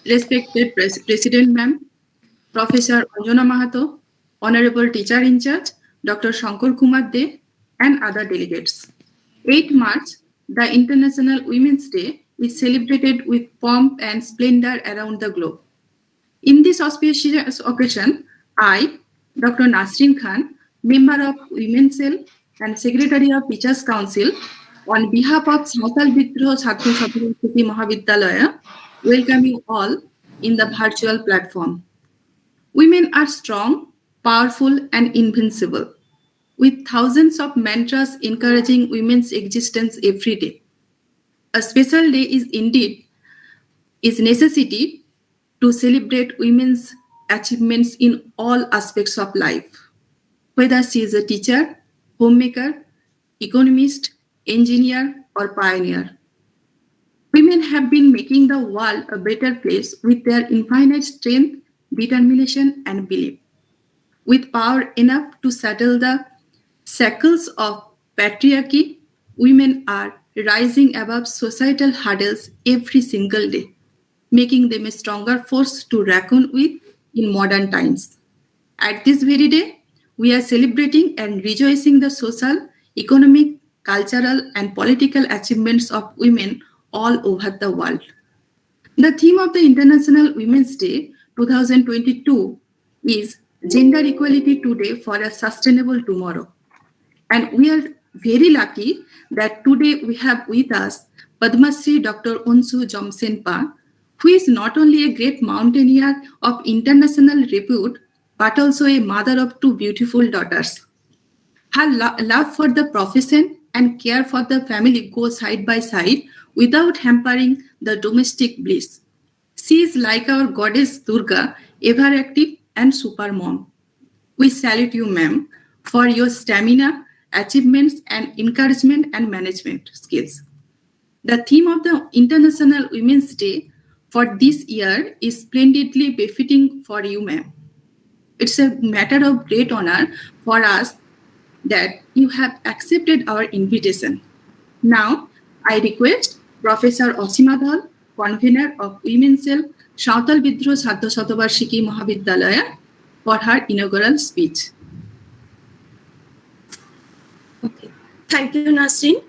respected President Ma'am, Professor Anjana Mahato, Honorable Teacher in Charge, Dr. Shankar Kumar De, and other delegates. 8 March, the International Women's Day, is celebrated with pomp and splendor around the globe. In this auspicious occasion, I, Dr. Nasrin Khan, member of Women's Cell and Secretary of Teachers Council, on behalf of Santal Bidroha Satabarshiki Mahavidyalaya, welcome you all in the virtual platform. Women are strong, powerful, and invincible, with thousands of mantras encouraging women's existence every day. A special day is indeed is necessity to celebrate women's achievements in all aspects of life, whether she is a teacher, homemaker, economist, engineer, or pioneer. Women have been making the world a better place with their infinite strength, determination, and belief. With power enough to settle the shackles of patriarchy, women are rising above societal hurdles every single day, making them a stronger force to reckon with in modern times. At this very day, we are celebrating and rejoicing the social, economic, cultural, and political achievements of women all over the world. The theme of the International Women's Day 2022 is Gender Equality Today for a Sustainable Tomorrow. And we are very lucky that today we have with us Padma Shri Dr. Anshu Jamsenpa, who is not only a great mountaineer of international repute, but also a mother of 2 beautiful daughters. Her love for the profession and care for the family go side by side without hampering the domestic bliss. She is like our goddess Durga, ever active and super mom. We salute you, ma'am, for your stamina, achievements, and encouragement and management skills. The theme of the International Women's Day for this year is splendidly befitting for you, ma'am. It's a matter of great honor for us that you have accepted our invitation. Now, I request Professor Asima Dhal, convener of Women's Cell, Santal Bidroha Satabarshiki Mahavidyalaya, for her inaugural speech. Okay. Thank you, Nasrin.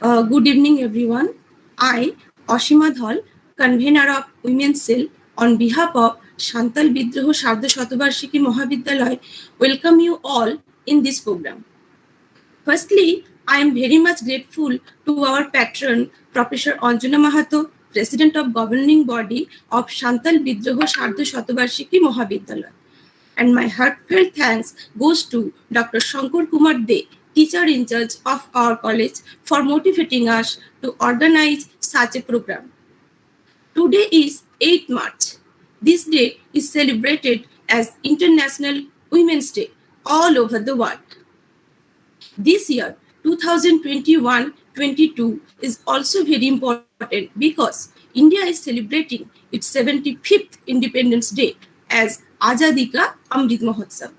Good evening, everyone. I, Asima Dhal, convener of Women's Cell, on behalf of Santal Bidroha Satabarshiki Mahavidyalaya, welcome you all in this program. Firstly, I am very much grateful to our patron, Professor Anjana Mahato, President of Governing Body of Santal Bidroha Satabarshiki Mahavidyalaya. And my heartfelt thanks goes to Dr. Shankar Kumar De, teacher in charge of our college, for motivating us to organize such a program. Today is 8 March. This day is celebrated as International Women's Day all over the world. This year, 2021-22 is also very important because India is celebrating its 75th Independence Day as Azadi Ka Amrit Mahotsav.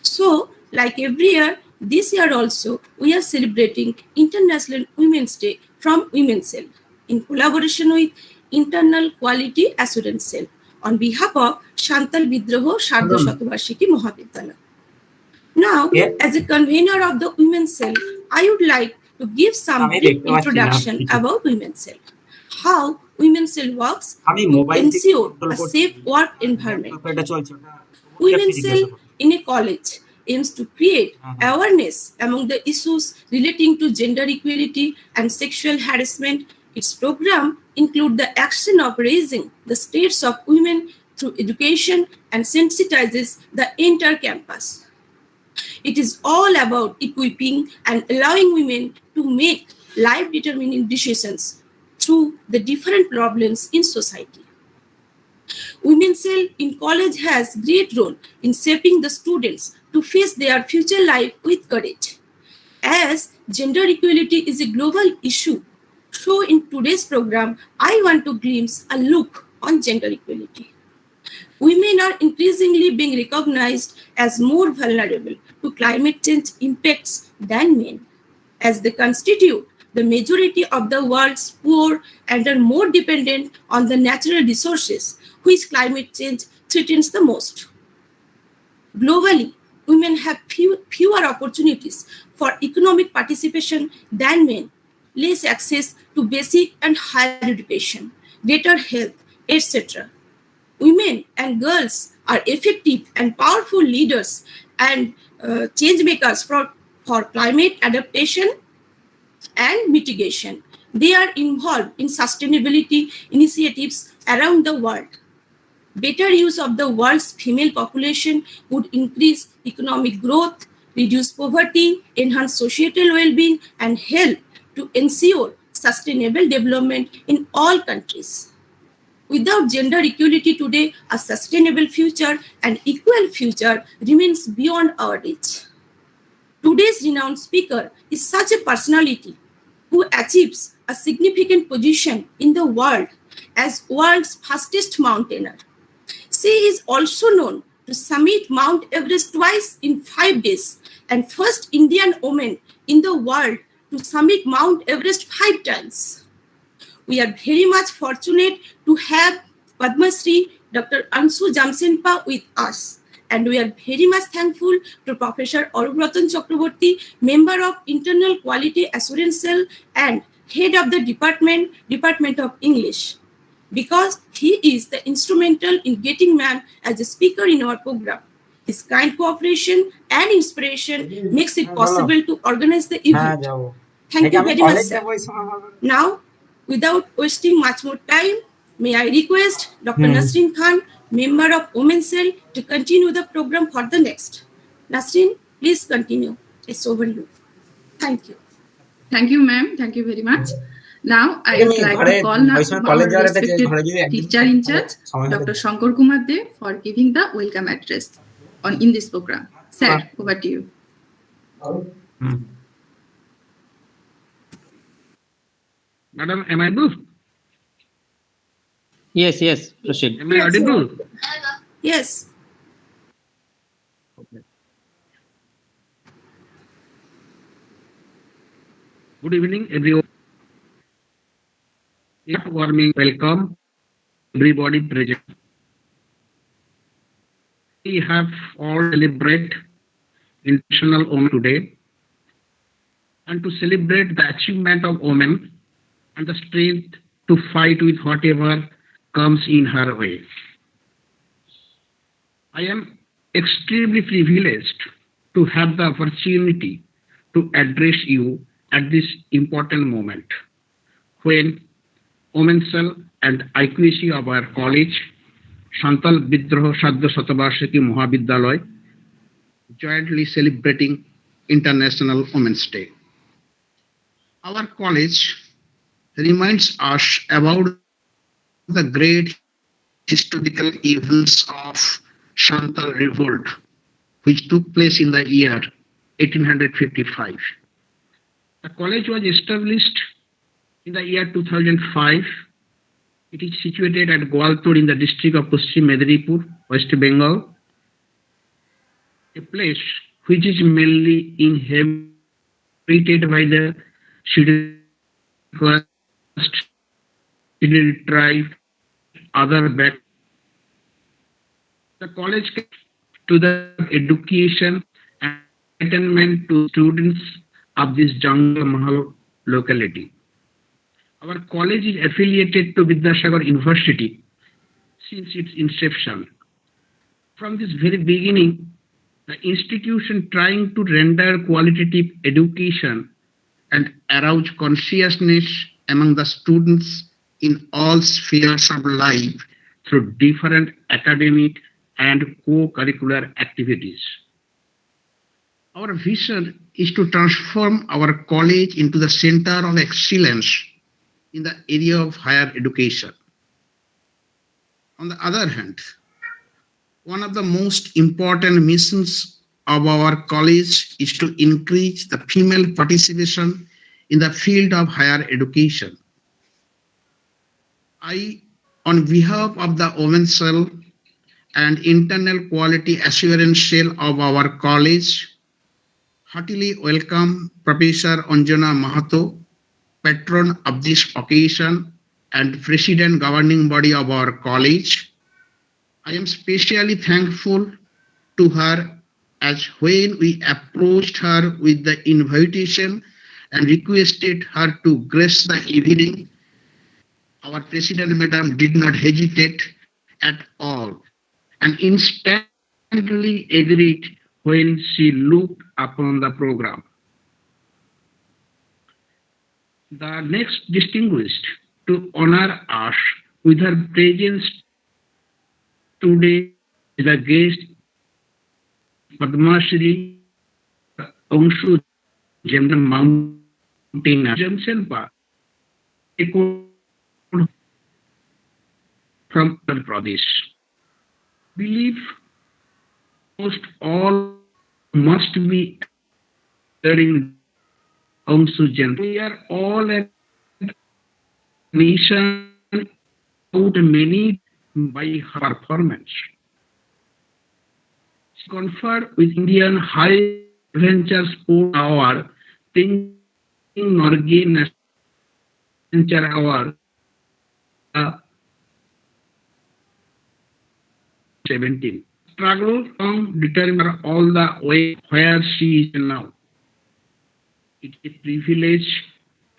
So, like every year, this year also, we are celebrating International Women's Day from Women's Cell in collaboration with Internal Quality Assurance Cell on behalf of Santal Bidroha Satabarshiki Mahavidyalaya. Now, as a convener of the Women's Cell, I would like to give some brief introduction about Women's Cell. How Women's Cell works to ensure a safe work environment. Women's Cell in a college aims to create awareness among the issues relating to gender equality and sexual harassment. Its program include the action of raising the status of women through education and sensitizes the entire campus. It is all about equipping and allowing women to make life-determining decisions through the different problems in society. Women's Cell in college has great role in shaping the students to face their future life with courage. As gender equality is a global issue, so in today's program, I want to glimpse a look on gender equality. Women are increasingly being recognized as more vulnerable to climate change impacts than men, as they constitute the majority of the world's poor and are more dependent on the natural resources which climate change threatens the most. Globally, women have fewer opportunities for economic participation than men, less access to basic and higher education, better health, etc. Women and girls are effective and powerful leaders and change makers for climate adaptation and mitigation. They are involved in sustainability initiatives around the world. Better use of the world's female population would increase economic growth, reduce poverty, enhance societal well-being, and help to ensure sustainable development in all countries. Without gender equality today, a sustainable future and equal future remains beyond our reach. Today's renowned speaker is such a personality who achieves a significant position in the world as world's fastest mountaineer. She is also known to summit Mount Everest twice in 5 days and first Indian woman in the world to summit Mount Everest 5 times. We are very much fortunate to have Padma Shri Dr. Anshu Jamsenpa with us. And we are very much thankful to Professor Arunachal Chakraborty, member of Internal Quality Assurance Cell and head of the Department of English, because he is the instrumental in getting ma'am as a speaker in our program. His kind cooperation and inspiration makes it possible to organize the event. Thank you very much, sir. Now, without wasting much more time, may I request Dr. Nasreen Khan, member of Women's Cell, to continue the program for the next. Nasreen, please continue. It's over you. Thank you. Thank you, ma'am. Thank you very much. Now, I would like to call now our respected teacher in charge, Dr. Shankar Kumar De, for giving the welcome address in this program. Sir, over to you. Madam, am I audible? Yes, proceed. Am I audible? Yes. Okay. Good evening, everyone. Warming welcome, everybody present. We have all celebrate International Women today, and to celebrate the achievement of women and the strength to fight with whatever comes in her way. I am extremely privileged to have the opportunity to address you at this important moment when Women's Cell and IQAC of our college, Santal Bidroha Sardha Satabarshiki Mahavidyalaya, jointly celebrating International Women's Day. Our college reminds us about the great historical events of Santal revolt, which took place in the year 1855. The college was established in the year 2005. It is situated at Goaltore in the district of Paschim, Medinipur, West Bengal, a place which is mainly inhabited by the scheduled caste, scheduled tribe, other back. The college to the education and enlightenment to students of this jungle Mahal locality. Our college is affiliated to Vidyasagar University since its inception. From this very beginning, the institution trying to render qualitative education and arouse consciousness among the students in all spheres of life through different academic and co-curricular activities. Our vision is to transform our college into the center of excellence in the area of higher education. On the other hand, one of the most important missions of our college is to increase the female participation in the field of higher education. I, on behalf of the Women's Cell and Internal Quality Assurance Cell of our college, heartily welcome Professor Anjana Mahato, patron of this occasion and president governing body of our college. I am especially thankful to her as when we approached her with the invitation and requested her to grace the evening, our president madam did not hesitate at all and instantly agreed when she looked upon the program. The next distinguished to honor us with her presence today is a guest, Padma Shri Anshu Jamsenpa mountaineer. Jamsenpa from Pradesh. Believe most all must be studying Anshu Jamsenpa. We are all a nation out many by her performance. She conferred with Indian High Adventure Sport Award, Tenzing Norgay National Adventure Award, 17. Struggle from determine all the way where she is now. It is a privilege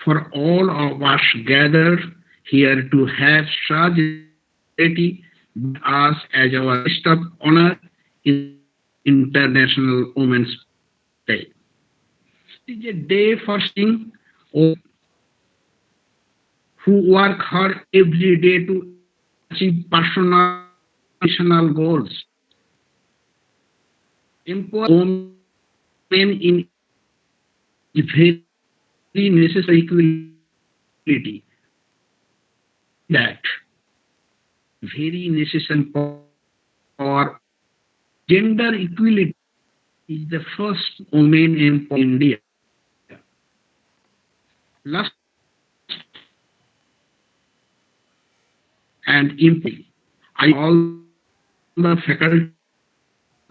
for all of us gathered here to have such reality with us as our guest of honor in International Women's Day. It is a day for seeing who work hard every day to achieve personal national goals. Empower women in very necessary equality. That very necessary for gender equality is the first women in India. Last and empty. I all the faculty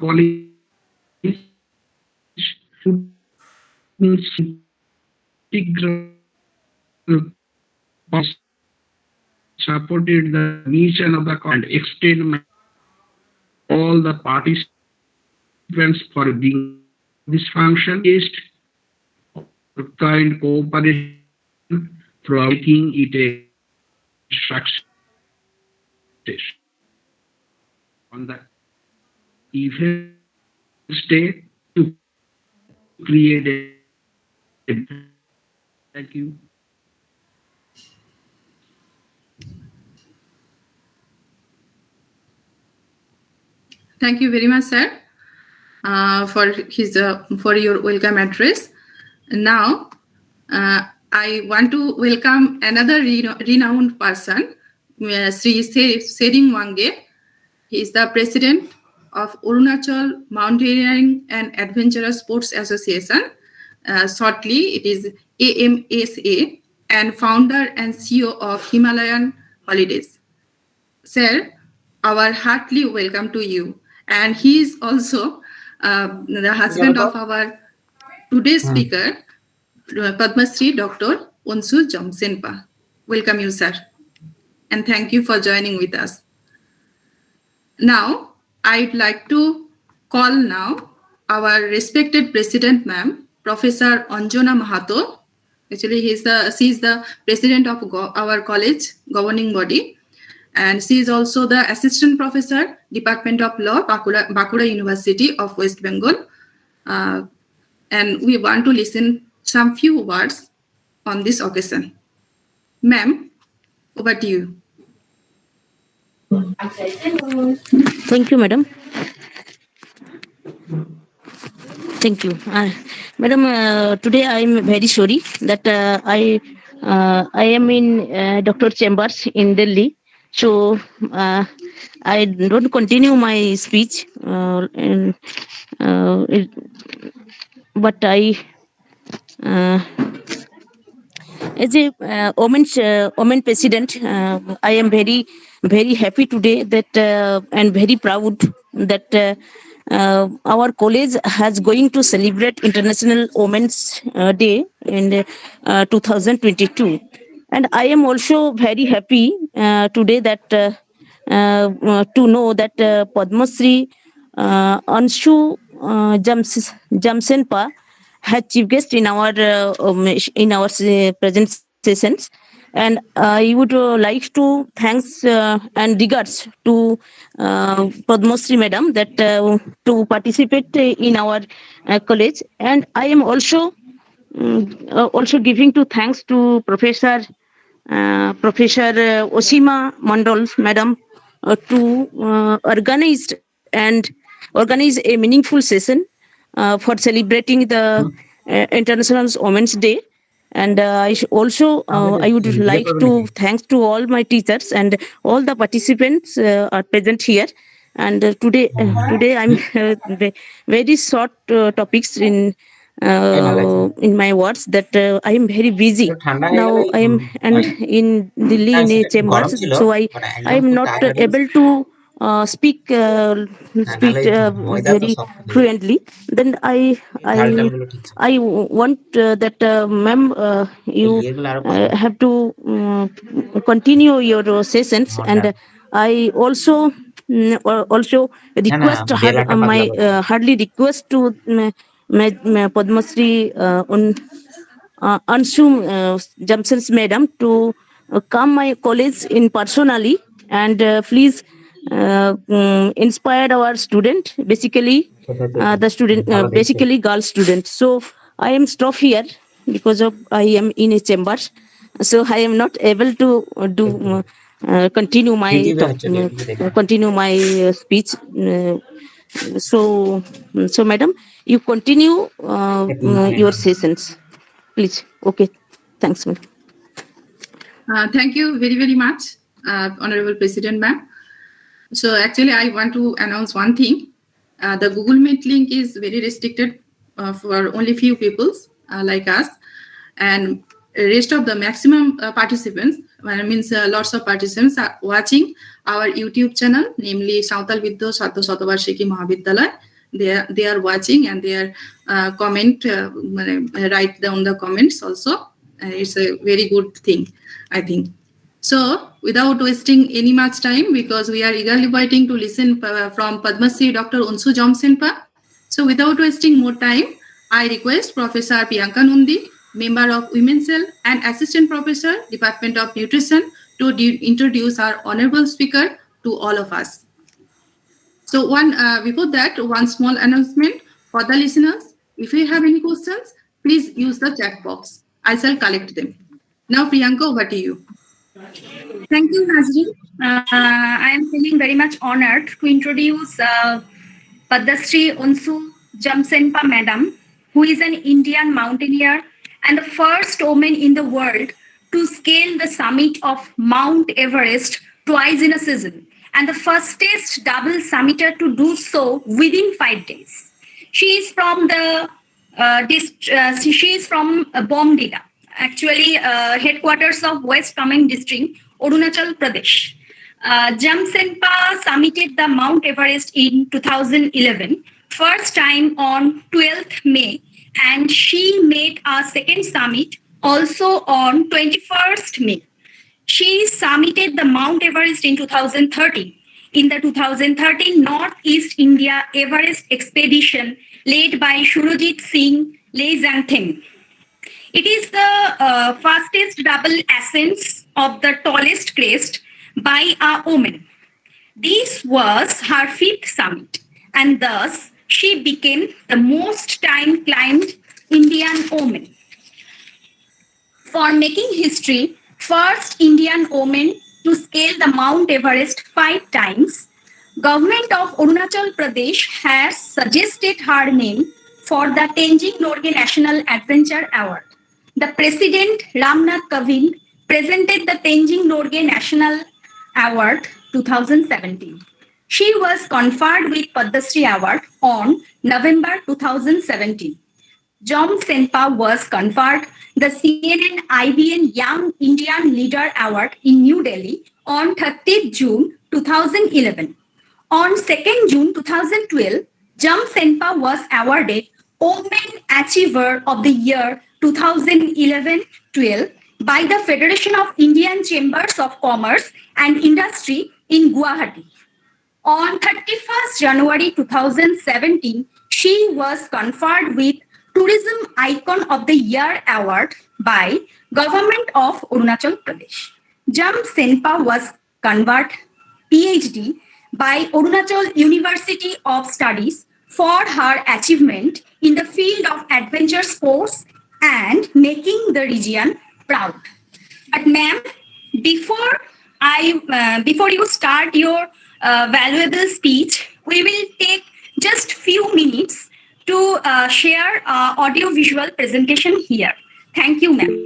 college supported the mission of the college and extend all the participants for being this function is kind cooperation through making it a success. On the event day to create a thank you. Thank you very much, sir, for your welcome address. Now, I want to welcome another renowned person, Sri Sering Wange. He is the president of Arunachal Mountaineering and Adventurous Sports Association. Shortly, it is AMSA, and founder and CEO of Himalayan Holidays. Sir, our heartily welcome to you. And he is also the husband of our today's speaker, Padma Shri Dr. Anshu Jamsenpa. Welcome you, sir. And thank you for joining with us. Now, I'd like to call now our respected president, ma'am, Professor Anjana Mahato. Actually, she is the president of our college governing body. And she is also the assistant professor, Department of Law, Bankura University of West Bengal. And we want to listen some few words on this occasion. Ma'am, over to you. Thank you, madam. Thank you, madam. Today I am very sorry that I am in doctor chambers in Delhi, so I don't continue my speech, but I. As a woman president, I am very happy today that and very proud that our college has going to celebrate International Women's Day in 2022, and I am also very happy today that to know that Padma Shri Anshu Jamsenpa had chief guest in our present sessions, and I would like to thanks and regards to Padma Shri Madam that to participate in our college, and I am also giving to thanks to Professor Oshima Mandal Madam to organize a meaningful session for celebrating the International Women's Day. And I would like to thanks to all my teachers and all the participants are present here. And today I'm very short topics in my words that I am very busy now. I am and in Delhi in a chambers, so I am not able to speak very fluently. Then I want that ma'am, you have to continue your sessions, and I also request my hardly request to Padma Shri Anshu Jamsens Madam to come my college in personally, and please inspire our student, basically the student, basically girl student. So I am stop here because of I am in a chamber, so I am not able to continue my speech. So madam, you continue your sessions, please. Okay, thanks, madam. Thank you very, very much, Honorable President Ma'am. So actually, I want to announce one thing. The Google Meet link is very restricted for only few people like us, and rest of the maximum participants, means lots of participants are watching our YouTube channel, namely Santal Vidyo Satabarshiki Mahavidyalaya. They are watching and they are comment, write down the comments also. It's a very good thing, I think. So, without wasting any much time, because we are eagerly waiting to listen from Padma Shri Dr. Anshu Jamsenpa. So, without wasting more time, I request Professor Priyanka Nundi, member of Women's Cell and Assistant Professor, Department of Nutrition, to introduce our honorable speaker to all of us. So, before that, one small announcement for the listeners. If you have any questions, please use the chat box. I shall collect them. Now, Priyanka, over to you. Thank you, Nazreen. I am feeling very much honored to introduce Padma Shri Anshu Jamsenpa Madam, who is an Indian mountaineer and the first woman in the world to scale the summit of Mount Everest twice in a season, and the fastest double summiter to do so within 5 days. She is from Bomdila, actually headquarters of West Kameng district, Arunachal Pradesh. Jamsenpa summited the Mount Everest in 2011, first time on 12th May, and she made a second summit also on 21st May. She summited the Mount Everest in 2013 in the 2013 Northeast India Everest expedition led by Surojit Singh Leizangtheng. It is the fastest double ascents of the tallest crest by a woman. This was her 5th summit, and thus she became the most time climbed Indian woman. For making history, first Indian woman to scale the Mount Everest 5 times, Government of Arunachal Pradesh has suggested her name for the Tenzing Norgay National Adventure Award. The President Ramnath Kovind presented the Tenzing Norgay National Award 2017. She was conferred with Padma Shri Award on November 2017. Jamsenpa was conferred the CNN IBN Young Indian Leader Award in New Delhi on 30th June 2011. On 2nd June 2012, Jamsenpa was awarded Women Achiever of the Year 2011-12 by the Federation of Indian Chambers of Commerce and Industry in Guwahati. On 31st January 2017, she was conferred with Tourism Icon of the Year Award by Government of Arunachal Pradesh. Jamsenpa was conferred PhD by Arunachal University of Studies for her achievement in the field of adventure sports and making the region proud. But ma'am, before you start your valuable speech, we will take just few minutes to share audio-visual presentation here. Thank you, ma'am.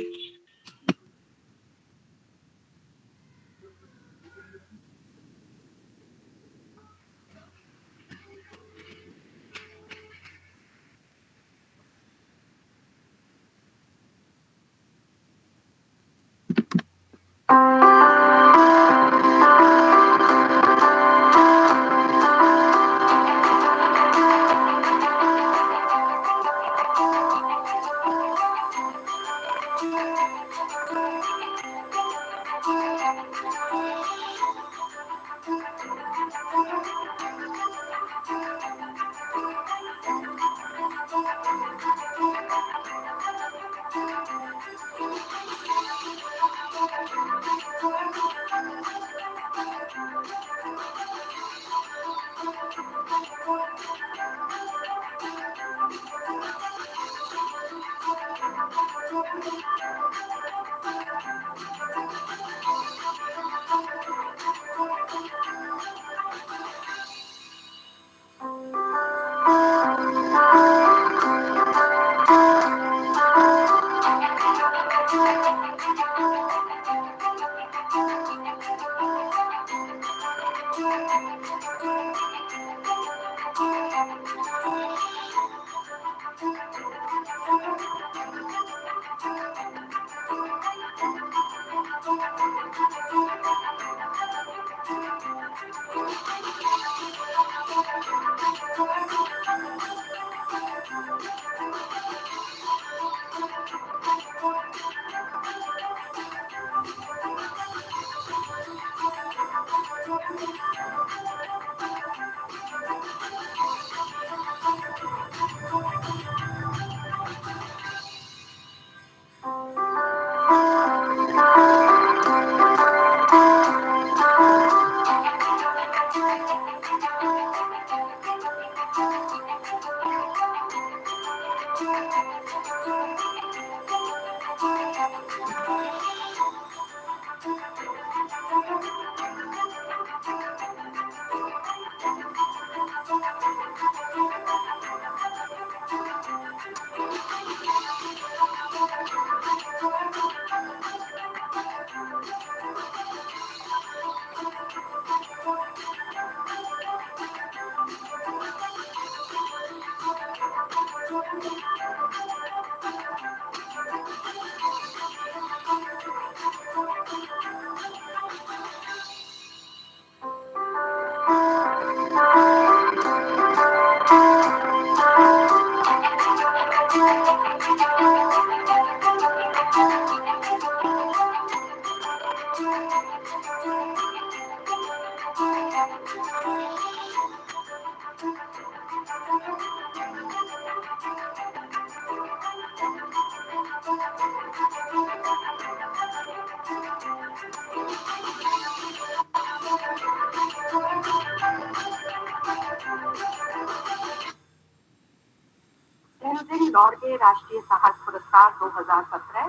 Tenzing Norgay राष्ट्रीय साहस पुरस्कार 2017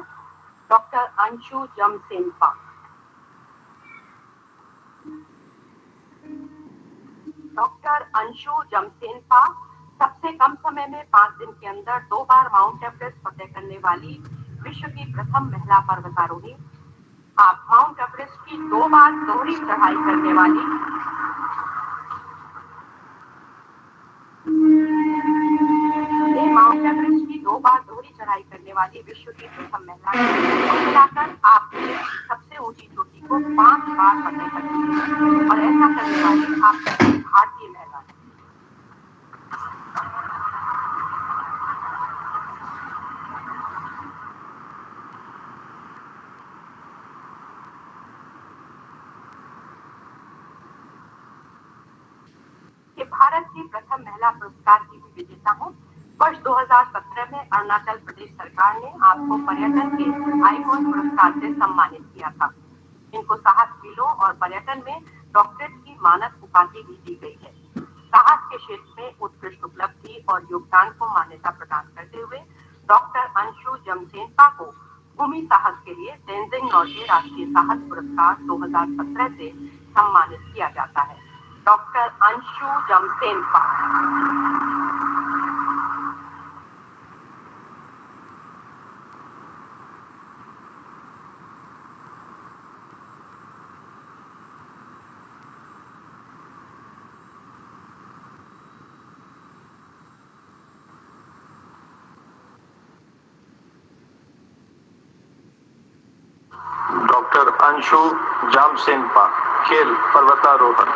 doctor Anshu Jamsenpa. Doctor Anshu Jamsenpa सबसे कम समय में 5 दिन के अंदर 2 बार mount Everest फतेह करने वाली विश्व की प्रथम महिला पर्वतारोही। आप माउंट एवरेस्ट की 2 बार दोहरी चढ़ाई करने वाली माउंट एवरेस्ट की 2 बार दोहरी चढ़ाई करने वाली विश्व की प्रथम महिला है। मिलाकर आपने सबसे ऊंची चोटी को 5 बार फतेह कर लिया और ऐसा करने वाली आप भारतीय महिला है। भारत की प्रथम महिला पुरस्कार की भी विजेता हूँ। वर्ष 2017 में अरुणाचल प्रदेश सरकार ने आपको पर्यटन के आइकॉन पुरस्कार से सम्मानित किया था। इनको साहस किलो और पर्यटन में डॉक्टरेट की मानद उपाधि भी दी गई है। साहस के क्षेत्र में उत्कृष्ट उपलब्धि और योगदान को मान्यता प्रदान करते हुए डॉक्टर अंशु जमसेनपा को भूमि साहस के लिए तेंजिंग नॉर्गे राष्ट्रीय साहस पुरस्कार 2017 से सम्मानित किया जाता है। डॉक्टर अंशु जमसेनपा। डॉक्टर अंशु जामसेनपा, खेल पर्वतारोहण।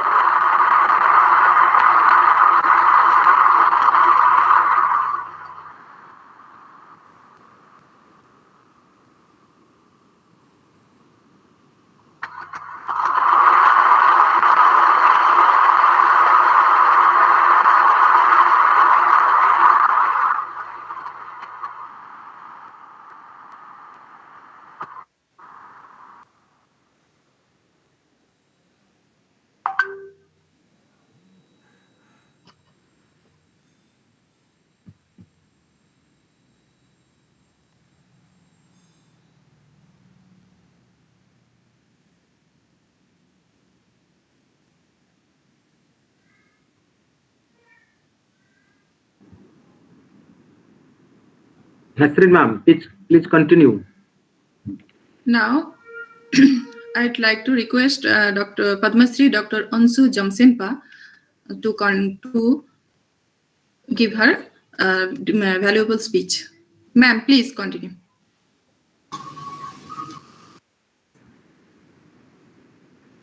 Hasrin ma'am, please continue. Now, I'd like to request Dr. Padma Shri Dr. Anshu Jamsenpa to give her valuable speech. Ma'am, please continue.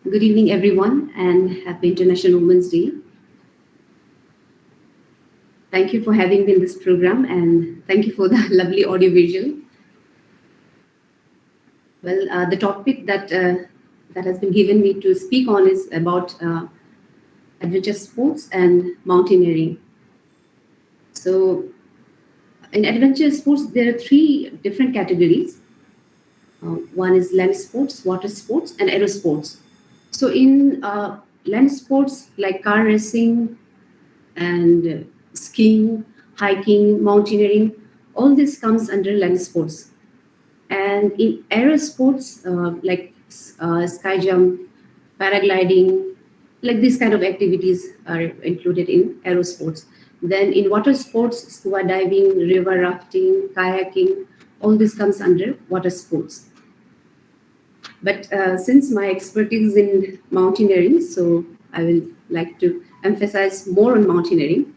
Good evening, everyone, and happy International Women's Day. Thank you for having me in this program, and thank you for the lovely audiovisual. Well, the topic that has been given me to speak on is about adventure sports and mountaineering. So, in adventure sports, there are three different categories. One is land sports, water sports, and aero sports. So, in land sports like car racing and skiing, hiking, mountaineering, all this comes under land sports. And in aero sports, like sky jump, paragliding, like these kind of activities are included in aero sports. Then in water sports, scuba diving, river rafting, kayaking, all this comes under water sports. But since my expertise is in mountaineering, so I will like to emphasize more on mountaineering.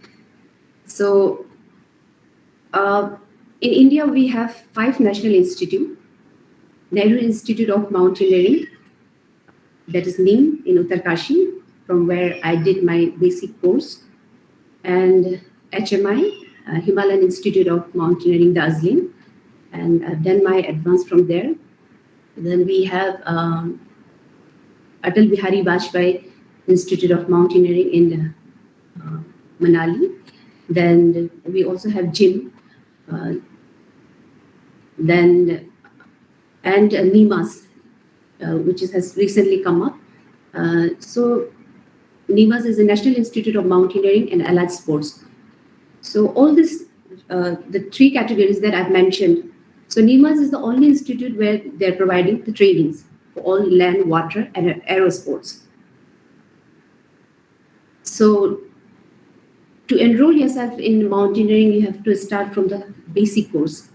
So in India, we have 5 national institutes. Nehru Institute of Mountaineering, that is NIM in Uttarkashi, from where I did my basic course. And HMI, Himalayan Institute of Mountaineering, Darjeeling, and I've done my advanced from there. Then we have Atal Bihari Vajpayee Institute of Mountaineering in Manali. Then we also have GYM, and NIMAS, which has recently come up. So NIMAS is the National Institute of Mountaineering and Allied Sports. So all this, the 3 categories that I've mentioned. So NIMAS is the only institute where they're providing the trainings for all land, water, and aero sports. So to enroll yourself in mountaineering, you have to start from the basic course.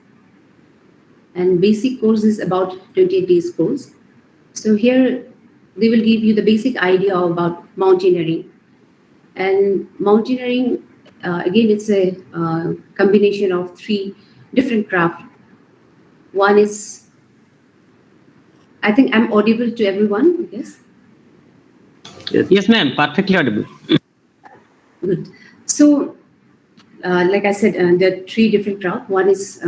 And basic course is about 28 days course. So here they will give you the basic idea about mountaineering. And mountaineering, again, it's a combination of 3 different crafts. One is, I think I'm audible to everyone, yes? Yes, ma'am, perfectly audible. Good. So, like I said, there are 3 different crafts. One is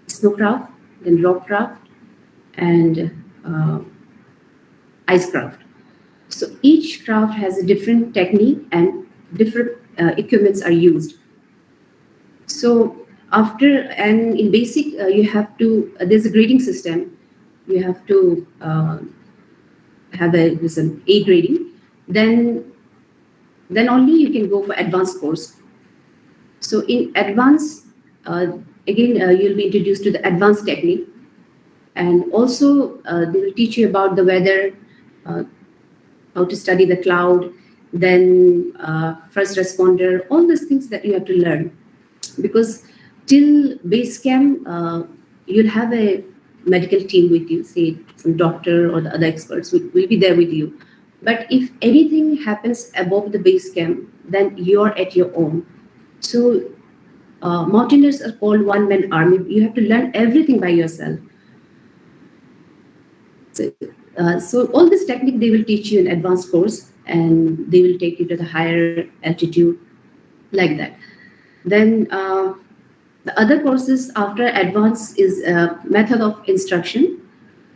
snow craft, then rock craft, and ice craft. So each craft has a different technique and different equipments are used. So after, and in basic, you have to, there's a grading system. You have to have an A grading. Then only you can go for advanced course. So in advanced, again, you'll be introduced to the advanced technique. And also they will teach you about the weather, how to study the cloud, then first responder, all those things that you have to learn. Because till base camp, you'll have a medical team with you, say some doctor or the other experts will be there with you. But if anything happens above the base camp, then you're at your own. So mountaineers are called one-man army. You have to learn everything by yourself. So all this technique they will teach you in advanced course, and they will take you to the higher altitude, like that. Then the other courses after advanced is method of instruction.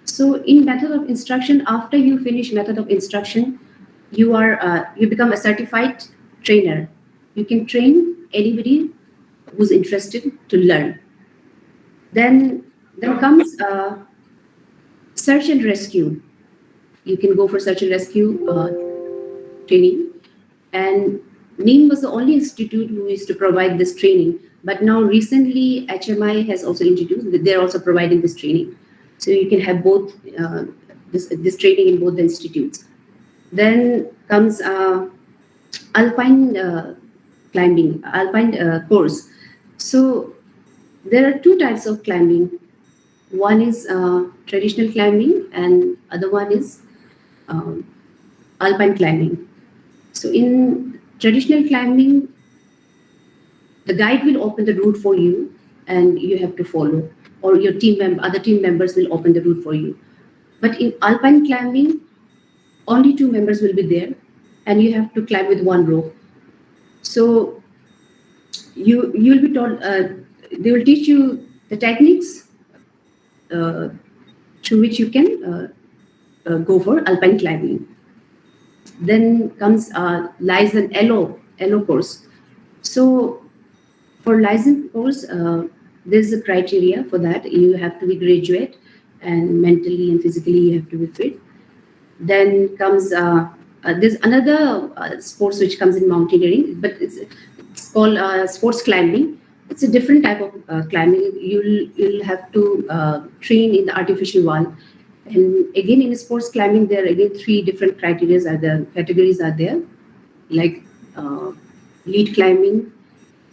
So in method of instruction, after you finish method of instruction, you become a certified trainer. You can train anybody who's interested to learn. Then comes search and rescue. You can go for search and rescue training. And NIM was the only institute who used to provide this training. But now recently HMI has also introduced, they're also providing this training. So you can have both this training in both the institutes. Then comes alpine climbing, alpine course. So there are two types of climbing. One is traditional climbing and other one is alpine climbing. So in traditional climbing, the guide will open the route for you and you have to follow, or your other team members will open the route for you. But in alpine climbing, only 2 members will be there and you have to climb with one rope. So you'll be taught, they will teach you the techniques through which you can go for alpine climbing. Then comes license LO course. So for license course, there's a criteria for that. You have to be graduate and mentally and physically you have to be fit. Then comes there's another sports which comes in mountaineering, but it's called sports climbing. It's a different type of climbing. You'll have to train in the artificial wall. And again, in sports climbing, there are again 3 different categories are there, like lead climbing,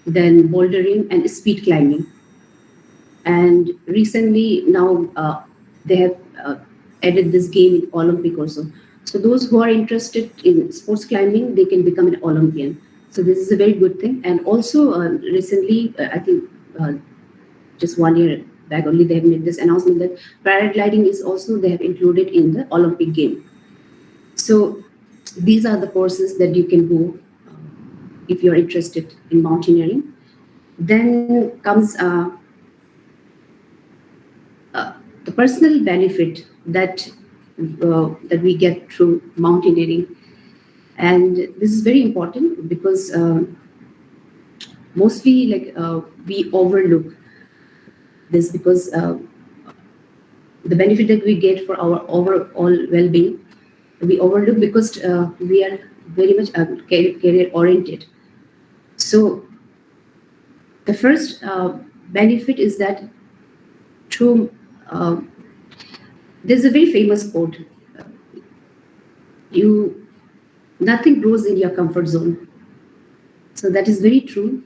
then bouldering, and speed climbing. And recently, now they have added this game in Olympic also. So those who are interested in sports climbing, they can become an Olympian. So this is a very good thing. And also recently, I think just 1 year back only, they have made this announcement that paragliding is also, they have included in the Olympic game. So these are the courses that you can go if you're interested in mountaineering. Then comes the personal benefit that we get through mountaineering. And this is very important because mostly we overlook this, because the benefit that we get for our overall well-being, we overlook because we are very much career oriented. So the first benefit is that through there's a very famous quote, nothing grows in your comfort zone. So that is very true,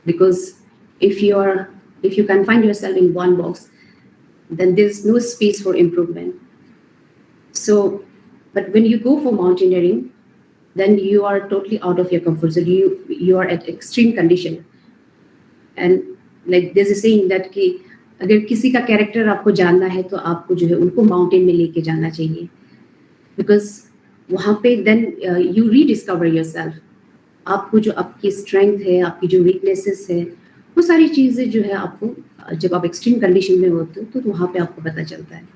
because if you confine yourself in one box, then there's no space for improvement. So, but when you go for mountaineering, then you are totally out of your comfort zone. You are at extreme condition. And like there's a saying that कि अगर किसी का character आपको जानना है तो आपको जो है उनको mountain में लेके जाना चाहिए, because वहाँ पे then you rediscover yourself. आपको जो आपकी strength है, आपकी जो weaknesses है, वो सारी चीजें जो है आपको जब आप extreme condition में होते हो तो वहाँ पे आपको पता चलता है.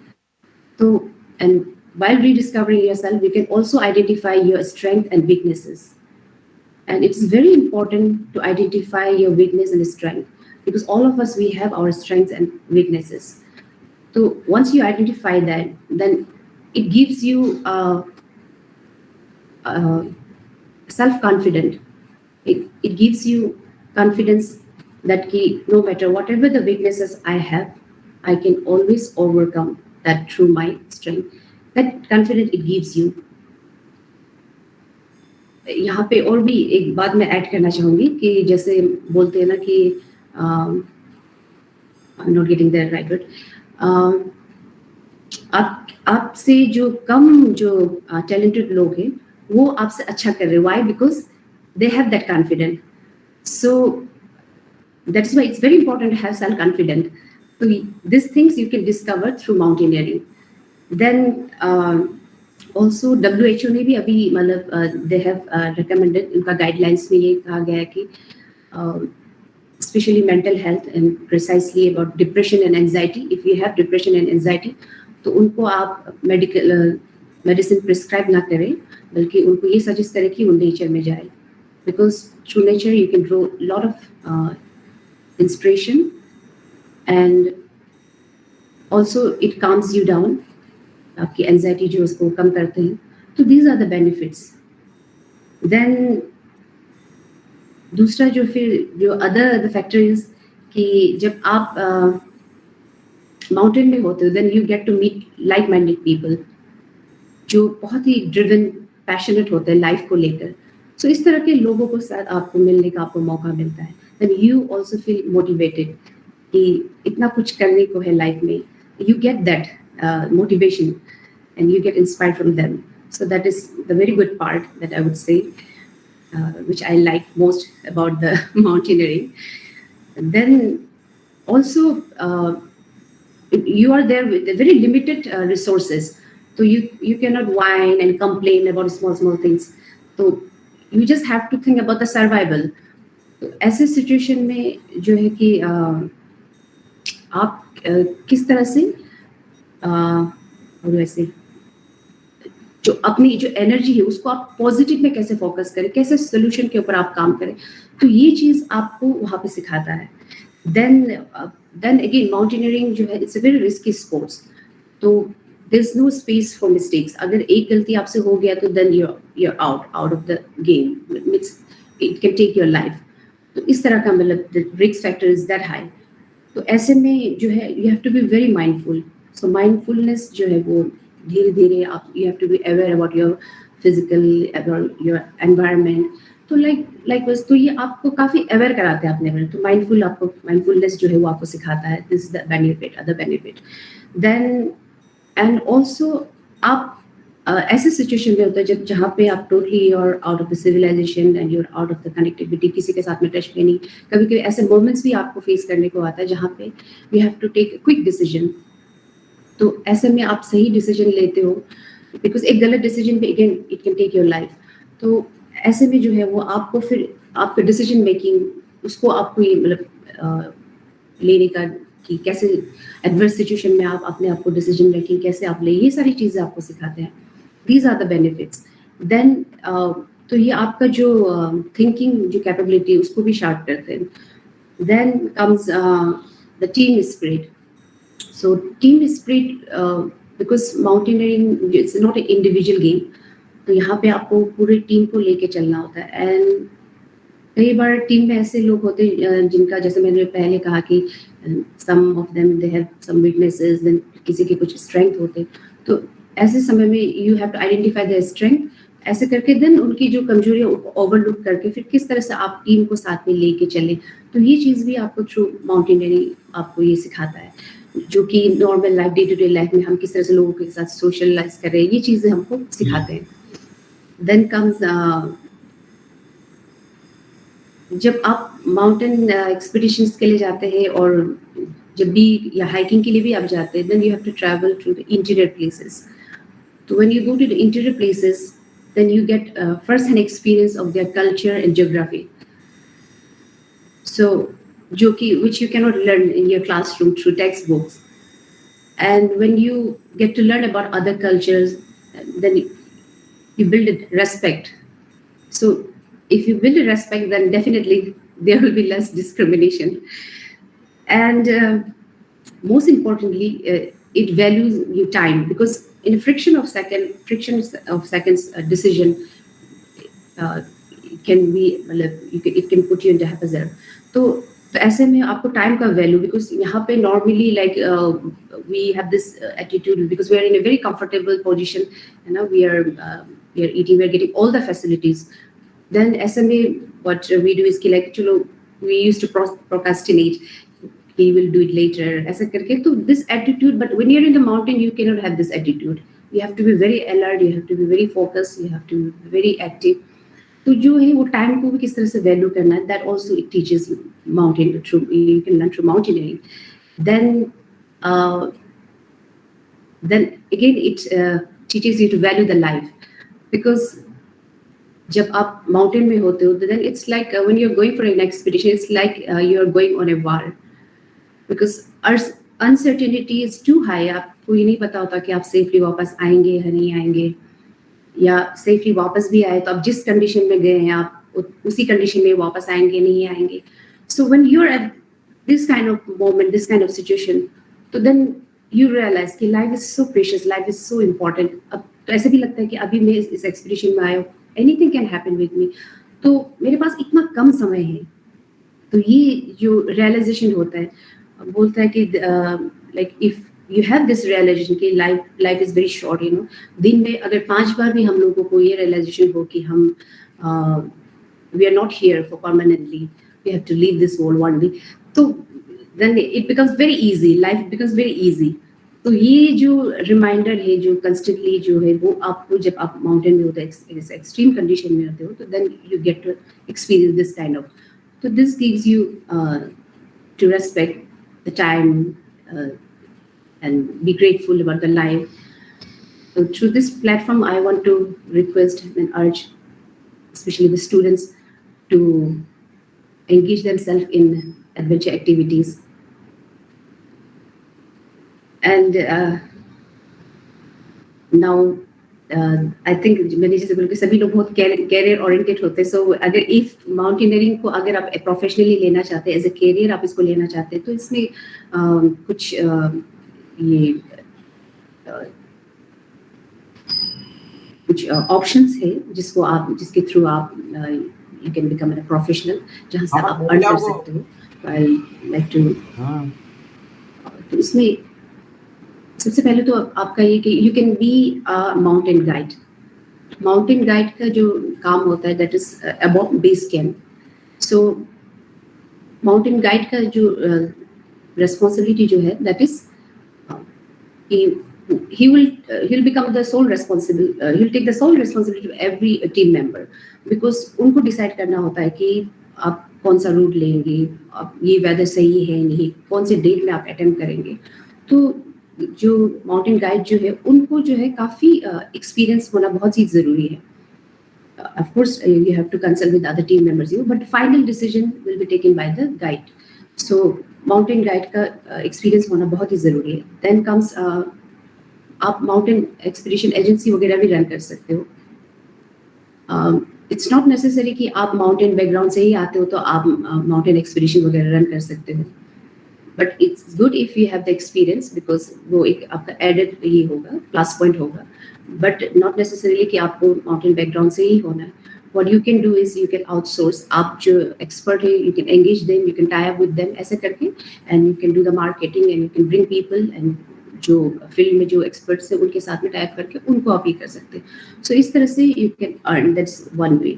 तो and while rediscovering yourself, you can also identify your strength and weaknesses. And it's very important to identify your weakness and strength, because all of us, we have our strengths and weaknesses. So once you identify that, then it gives you self-confident. It gives you confidence that no matter whatever the weaknesses I have, I can always overcome that through my strength. That confidence it gives you. यहाँ पे और भी एक बात मैं add करना चाहूँगी कि जैसे बोलते हैं ना कि I'm not getting the right word. आपसे जो कम जो talented लोग हैं वो आपसे अच्छा कर रहे हैं. Why? Because they have that confidence. So that's why it's very important to have self-confidence. So these things you can discover through mountaineering. Then also WHO ने भी अभी मतलब they have recommended, उनका guidelines में ये कहा गया है कि especially mental health and precisely about depression and anxiety. If you have depression and anxiety, तो उनको आप medicine prescribe ना करें, बल्कि उनको ये suggest करें कि वो nature में जाए, because through nature you can draw a lot of inspiration, and also it calms you down. आपकी anxiety जो उसको कम करते हैं. तो these are the benefits. Then दूसरा जो फिर जो other factor is कि जब आप mountain में होते हो, then you get to meet like-minded people जो बहुत ही driven, passionate होते हैं life को लेकर. So इस तरह के लोगों को साथ आपको मिलने का आपको मौका मिलता है. Then you also feel motivated कि इतना कुछ करने को है life में. You get that motivation and you get inspired from them. So that is the very good part that I would say, which I like most about the mountaineering. And then also you are there with very limited resources, so you cannot whine and complain about small things. So you just have to think about the survival. तो ऐसे situation में जो है कि आप किस तरह से वैसे जो अपनी जो एनर्जी है उसको आप पॉजिटिव में कैसे फोकस करें, कैसे सोल्यूशन के ऊपर आप काम करें, तो ये चीज आपको वहाँ पे सिखाता है. Then again mountaineering जो है it's a very risky sports, तो there's no space for mistakes. अगर एक गलती आपसे हो गया तो then you're out of the game. It can take your life. तो इस तरह का मतलब the risk factor is that high. तो ऐसे में जो है you have to be very mindful. So mindfulness जो है वो धीरे-धीरे आप you have to be aware about your physical, about your environment. तो like बस तो ये आपको काफी aware कराते हैं अपने बारे में. तो mindfulness जो है वो आपको सिखाता है. This is the benefit, other benefit. Then and also आप ऐसे सिचुएशन में होता है जहाँ पे आप totally you're out of the civilization and you're out of the connectivity, किसी के साथ में टच में नहीं. कभी-कभी ऐसे moments भी आपको फेस करने को आता है जहाँ पे you have to take a quick decision. तो ऐसे में आप सही डिसीजन लेते हो, बिकॉज एक गलत डिसीजन पे again it can take your life. तो ऐसे में जो है वो आपको फिर आपका डिसीजन मेकिंग उसको आपको ये मतलब लेने का कि कैसे एडवर्स सिचुएशन में आप अपने आप को डिसीजन मेकिंग कैसे आप ले, ये सारी चीज़ें आपको सिखाते हैं. These are the benefits. Then तो ये आपका जो थिंकिंग जो कैपेबिलिटी उसको भी शार्प करते हैं. Then comes the team spirit. So team spirit, because mountaineering it's not an individual game, तो यहाँ पे आपको पूरी टीम को लेके चलना होता है. एंड कई बार टीम में ऐसे लोग होते हैं जिनका जैसे मैंने पहले कहा कि some of them they have some weaknesses, then किसी के कुछ strength होते हैं. तो ऐसे समय में you have to identify their strength. ऐसे करके देन उनकी जो कमजोरियाँ ओवरलुक करके फिर किस तरह से आप टीम को साथ में लेके चले. तो ये चीज़ भी आपको थ्रू माउंटेनियरिंग आपको ये सिखाता है, जो कि normal life day to day life में हम किस तरह से लोगों के साथ सोशलाइज कर रहे हैं, ये चीज़ें हमको सिखाते हैं. देन कम्स जब आप माउंटेन एक्सपीडिशंस के लिए जाते हैं और जब भी या हाइकिंग के लिए भी आप जाते हैं, then you have to travel to the interior places. तो when you go to the interior places, then you get first-hand experience of their culture and geography. So, which you cannot learn in your classroom through textbooks. And when you get to learn about other cultures, then you build respect. So if you build a respect, then definitely there will be less discrimination. And most importantly, it values your time, because in a fractions of seconds decision can be, it can put you into haphazard. तो ऐसे में आपको time का value, because यहाँ पे normally like we have this attitude because we are in a very comfortable position, you know, we are eating, we are getting all the facilities. Then ऐसे में what we do is कि like चलो, we used to procrastinate, he will do it later, ऐसा करके. तो this attitude, but when you're in the mountain you cannot have this attitude. You have to be very alert, you have to be very focused, you have to be very active. तो जो है वो time को भी किस तरह से value करना है, that also it teaches mountain through, you can learn through mountaineering. then again it teaches you to value the life, because जब आप माउंटेन में होते हो तो then it's like when you're going for an expedition, it's like you're going on a war, because uncertainty is too high. आपको ये नहीं पता होता कि आप सेफली वापस आएंगे या नहीं आएंगे, या सेफली वापस भी आए तो आप जिस कंडीशन में गए हैं आप उसी कंडीशन में वापस आएंगे नहीं आएंगे. So when you are at this kind of moment, this kind of situation, तो देन यू रियलाइज कि life is so precious, life is so important. अब तो ऐसे भी लगता है कि अभी मैं इस एक्सपीडिशन में आया हूँ, anything can happen with me, तो मेरे पास इतना कम समय है. तो ये जो रियलाइजेशन होता है, बोलता है कि like if you have this realization कि life is very short, you know. दिन में अगर 5 बार भी हम लोगों को ये realization हो कि हम we are not here for permanently, we have to leave this world one day, तो then it becomes very easy, life becomes very easy. तो ये जो reminder है जो constantly जो है वो आपको जब आप mountain में होते हो, extreme condition में होते हो, तो then you get to experience this kind of, so this gives you to respect the time and be grateful about the life. So through this platform, I want to request and urge, especially the students, to engage themselves in adventure activities. And now, I think मैंने जैसे बोला कि सभी लोग बहुत career oriented होते हैं. सो अगर इफ माउंटेनियरिंग को अगर आप प्रोफेशनली लेना चाहते हैं, एज ए कैरियर आप इसको लेना चाहते हैं, तो इसमें कुछ ये कुछ ऑप्शंस है जिसको आप, जिसके थ्रू आप you can become a professional, जहाँ से आप अर्न कर सकते हो. आई लाइक टू, तो इसमें सबसे पहले तो आपका ये कि you can be a mountain guide. Mountain guide का जो काम होता है that is about base camp. So mountain guide का जो responsibility जो है that is he'll become the sole responsible, he'll take the sole responsibility of every team member, because उनको decide करना होता है कि आप कौन सा रूट लेंगे, आप ये वेदर सही है नहीं, कौन से डेट में आप अटेम्प्ट करेंगे. तो जो माउंटेन गाइड जो है उनको जो है काफ़ी एक्सपीरियंस होना बहुत ही ज़रूरी है. Of course you have to consult with other team members, but final decision will be taken by the guide. So mountain guide का एक्सपीरियंस होना बहुत ही ज़रूरी है. देन कम्स आप माउंटेन एक्सपीडिशन एजेंसी वगैरह भी रन कर सकते हो. इट्स नॉट नेसेसरी कि आप माउंटेन बैकग्राउंड से ही आते हो तो आप माउंटेन एक्सपीडिशन वगैरह रन कर सकते हो, but it's good if you have the experience, because वो एक आपका एडेड ये होगा, प्लस पॉइंट होगा, बट नॉट नेसेसरीली कि आपको माउंटेन बैकग्राउंड से ही होना है. What you can do is you can outsource. आप जो expert है, you can engage them, you can tie up with them ऐसे करके, and you can do the marketing and you can bring people, and जो field में जो experts है उनके साथ में tie up करके उनको आप ये कर सकते हैं. So इस तरह से you can earn. That's one way.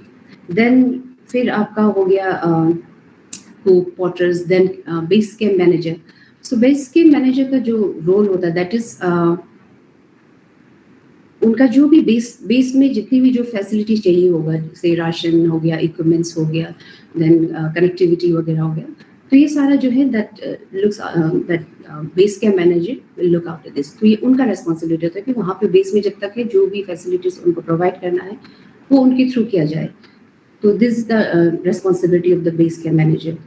Then फिर आपका हो गया cook, potters, then base camp manager. So base camp manager का जो role होता है that is उनका जो भी बेस में जितनी भी जो फैसिलिटी चाहिए होगा, जैसे राशन हो गया, इक्विपमेंट्स हो गया, देन कनेक्टिविटी वगैरह हो गया, तो ये सारा जो है that base camp manager will look after this. तो ये उनका रेस्पॉन्सिबिलिटी होता है कि वहाँ पे बेस में जब तक है जो भी फैसिलिटीज उनको प्रोवाइड करना है वो उनके थ्रू किया जाए. तो this is the responsibility of the base camp manager.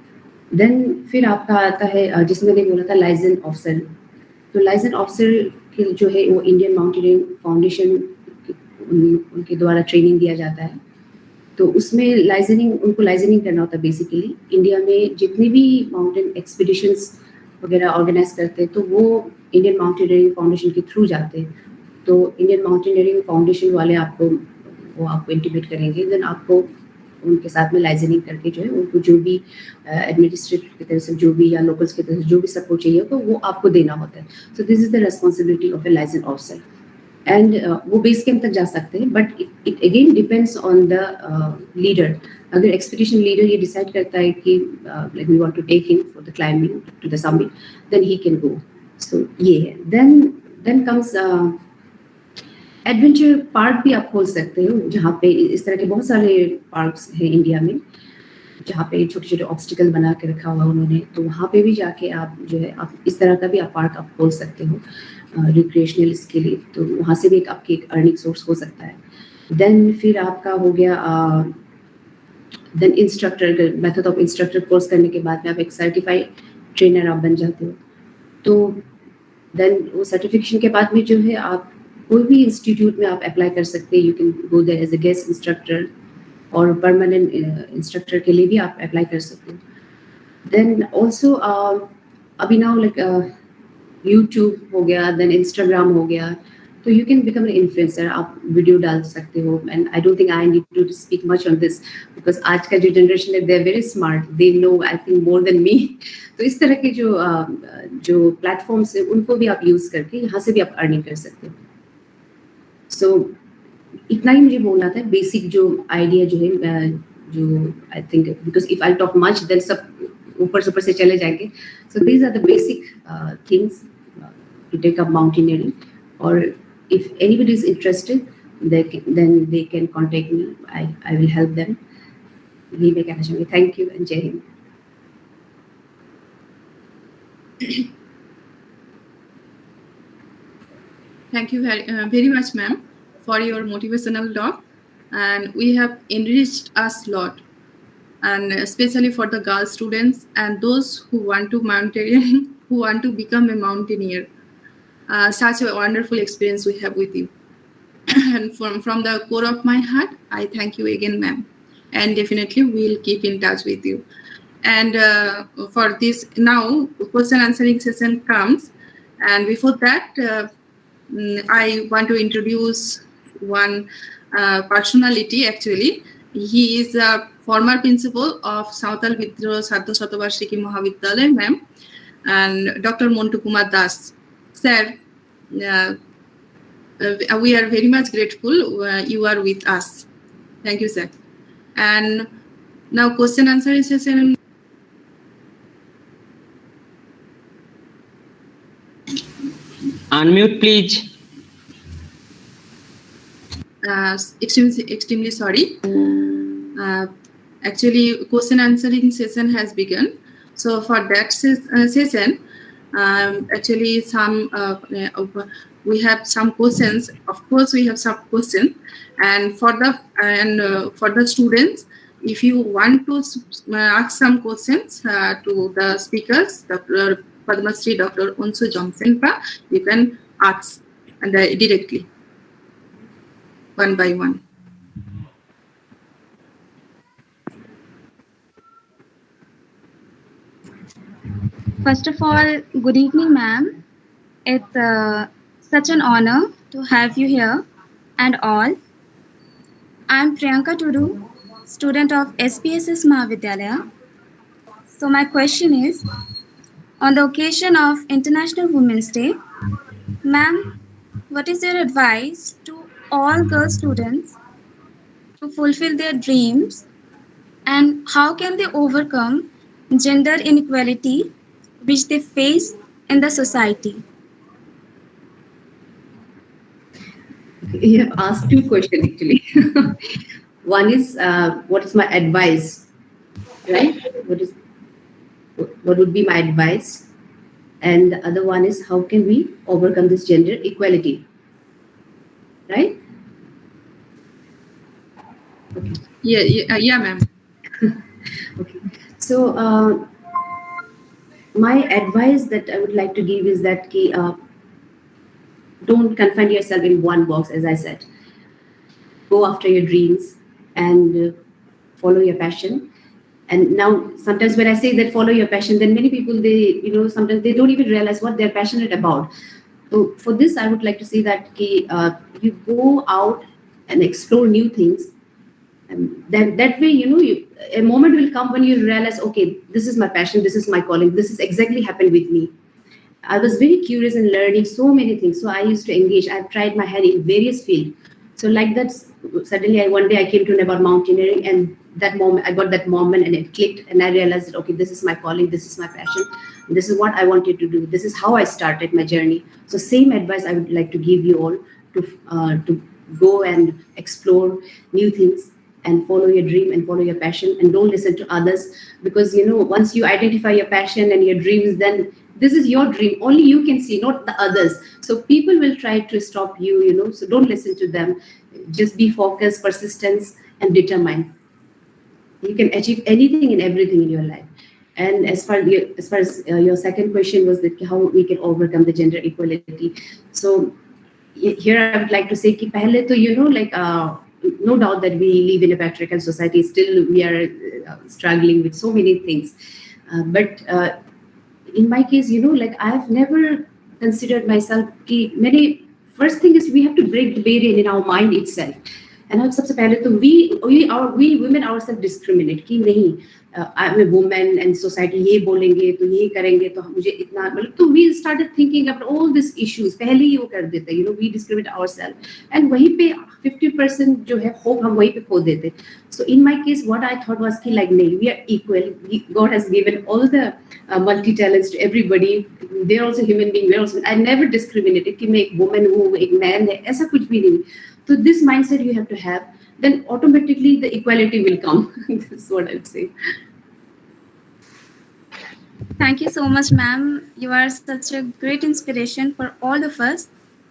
Then फिर आपका आता है जिसमें मैंने बोला था लाइसेंस ऑफिसर. तो लाइसेंस ऑफिसर जो है वो इंडियन माउंटेनियरिंग फाउंडेशन उनके द्वारा ट्रेनिंग दिया जाता है. तो उसमें लाइजनिंग, उनको लाइजनिंग करना होता है बेसिकली। इंडिया में जितने भी माउंटेन एक्सपीडिशंस वगैरह ऑर्गेनाइज करते हैं तो वो इंडियन माउंटेनियरिंग फाउंडेशन के थ्रू जाते हैं। तो इंडियन माउंटेनियरिंग फाउंडेशन वाले आपको इंटीमेट करेंगे, देन आपको उनके साथ में लाइजनिंग करके जो है उनको जो भी एडमिनिस्ट्रेटिव की तरफ से जो भी या लोकल्स की तरफ से जो भी सपोर्ट चाहिए तो वो आपको देना होता है। So this is the responsibility of a liaison officer. And वो बेस कैंप तक जा सकते हैं, but it again depends on the leader. अगर एक्सपीडिशन लीडर ये डिसाइड करता है कि like we want to take him for the climbing to the summit, then he can go. So ये है। देन कम्स एडवेंचर पार्क भी आप खोल सकते हो, जहाँ पे इस तरह के बहुत सारे पार्क्स हैं इंडिया में, जहाँ पे छोटे छोटे ऑब्स्टिकल बना के रखा हुआ उन्होंने। तो वहाँ पे भी जाके आप जो है आप इस तरह का भी आप पार्क आप खोल सकते हो रिक्रिएशनल इसके लिए। तो वहाँ से भी एक आपकी एक अर्निंग सोर्स हो सकता है। देन फिर आपका हो गया then instructor, method of instructor course करने के बाद में आप एक सर्टिफाइड ट्रेनर आप बन जाते हो। तो देन वो सर्टिफिकेशन के बाद में जो है आप कोई भी इंस्टीट्यूट में आप अप्लाई कर सकते हैं। You can go there as a guest instructor, और परमानेंट इंस्ट्रक्टर के लिए भी आप अप्लाई कर सकते हो। देन ऑल्सो अभी नाउ लाइक यूट्यूब हो गया, देन इंस्टाग्राम हो गया, तो you can become an influencer. आप वीडियो डाल सकते हो। And I don't think I need to speak much on this, because आज का जो जनरेशन है they are very smart, they know I think more than me. तो इस तरह के जो प्लेटफॉर्म्स है उनको भी आप यूज करके यहाँ से भी आप अर्निंग कर सकते हो। सो इतना ही मुझे बोलना था, बेसिक जो आइडिया जो है, जो I think because if I talk much then सब ऊपर से चले जाएंगे। So these are the basic things to take up mountaineering. और if anybody is interested then they can contact me, I will help them. यही मैं कहना चाहूँगी। थैंक यू एंड जय Hind. Thank you very much, ma'am, for your motivational talk, and we have enriched us a lot, and especially for the girl students and those who want to mountaineering, who want to become a mountaineer. Such a wonderful experience we have with you, and from the core of my heart, I thank you again, ma'am, and definitely we'll keep in touch with you. And for this now question answering session comes, and before that. I want to introduce one personality. Actually, he is a former principal of Santal Bidroha Sardha Satabarshiki Mahavidyalaya, ma'am, and Dr. Montu Kumar Das. Sir, we are very much grateful you are with us. Thank you, sir. And now question answering session. Unmute, please. Extremely sorry. Actually, question answering session has begun. So for that session, actually we have some questions. Of course, we have some questions, and for the students, if you want to ask some questions to the speakers, Dr. Padma Shri Dr. Anshu Jamsenpa, you can ask directly, one by one. First of all, good evening, ma'am. It's such an honor to have you here and all. I'm Priyanka Tudu, student of SPSS Mahavidyalaya. So my question is, on the occasion of International Women's Day, ma'am, what is your advice to all girl students to fulfill their dreams, and how can they overcome gender inequality which they face in the society? You have asked two questions actually. One is what is my advice, right? What would be my advice? And the other one is how can we overcome this gender equality, right? Okay. Yeah, ma'am. Okay. So my advice that I would like to give is that don't confine yourself in one box, as I said. Go after your dreams and follow your passion. And now sometimes when I say that follow your passion, then many people, they, sometimes they don't even realize what they're passionate about. So for this, I would like to say that you go out and explore new things. And that way, a moment will come when you realize, okay, this is my passion, this is my calling, this is exactly happened with me. I was very curious in learning so many things. So I used to engage. I've tried my hand in various fields. So like that, suddenly one day I came to know about mountaineering, and that moment, I got that moment and it clicked, and I realized that, okay, this is my calling, this is my passion, this is what I wanted to do. This is how I started my journey. So same advice I would like to give you all to go and explore new things and follow your dream and follow your passion, and don't listen to others, because once you identify your passion and your dreams, then this is your dream, only you can see, not the others. So people will try to stop you, so don't listen to them. Just be focused, persistence, and determined. You can achieve anything and everything in your life. And as far as your second question was that how we can overcome the gender equality. So here I would like to say ki pehle to, no doubt that we live in a patriarchal society. Still we are struggling with so many things. But in my case, I've never considered myself first thing is we have to break the barrier in our mind itself. And सबसे पहले तो we women ourselves discriminate कि नहीं, I'm a woman and society ये बोलेंगे तो ये करेंगे तो मुझे इतना मतलब, तो we started thinking about all these issues. पहले ही वो कर देते, we discriminate ourselves, and वहीं पे 50% जो है hope हम वहीं पे खो देते. So in my case, what I thought was कि like नहीं, we are equal. God has given all the multi talents to everybody. They're also human beings. We're also. I never discriminated कि मैं एक woman हूँ, एक man है, ऐसा कुछ भी नहीं. So this mindset you have to have, then automatically the equality will come. That's what I would say. Thank you so much, ma'am. You are such a great inspiration for all of us.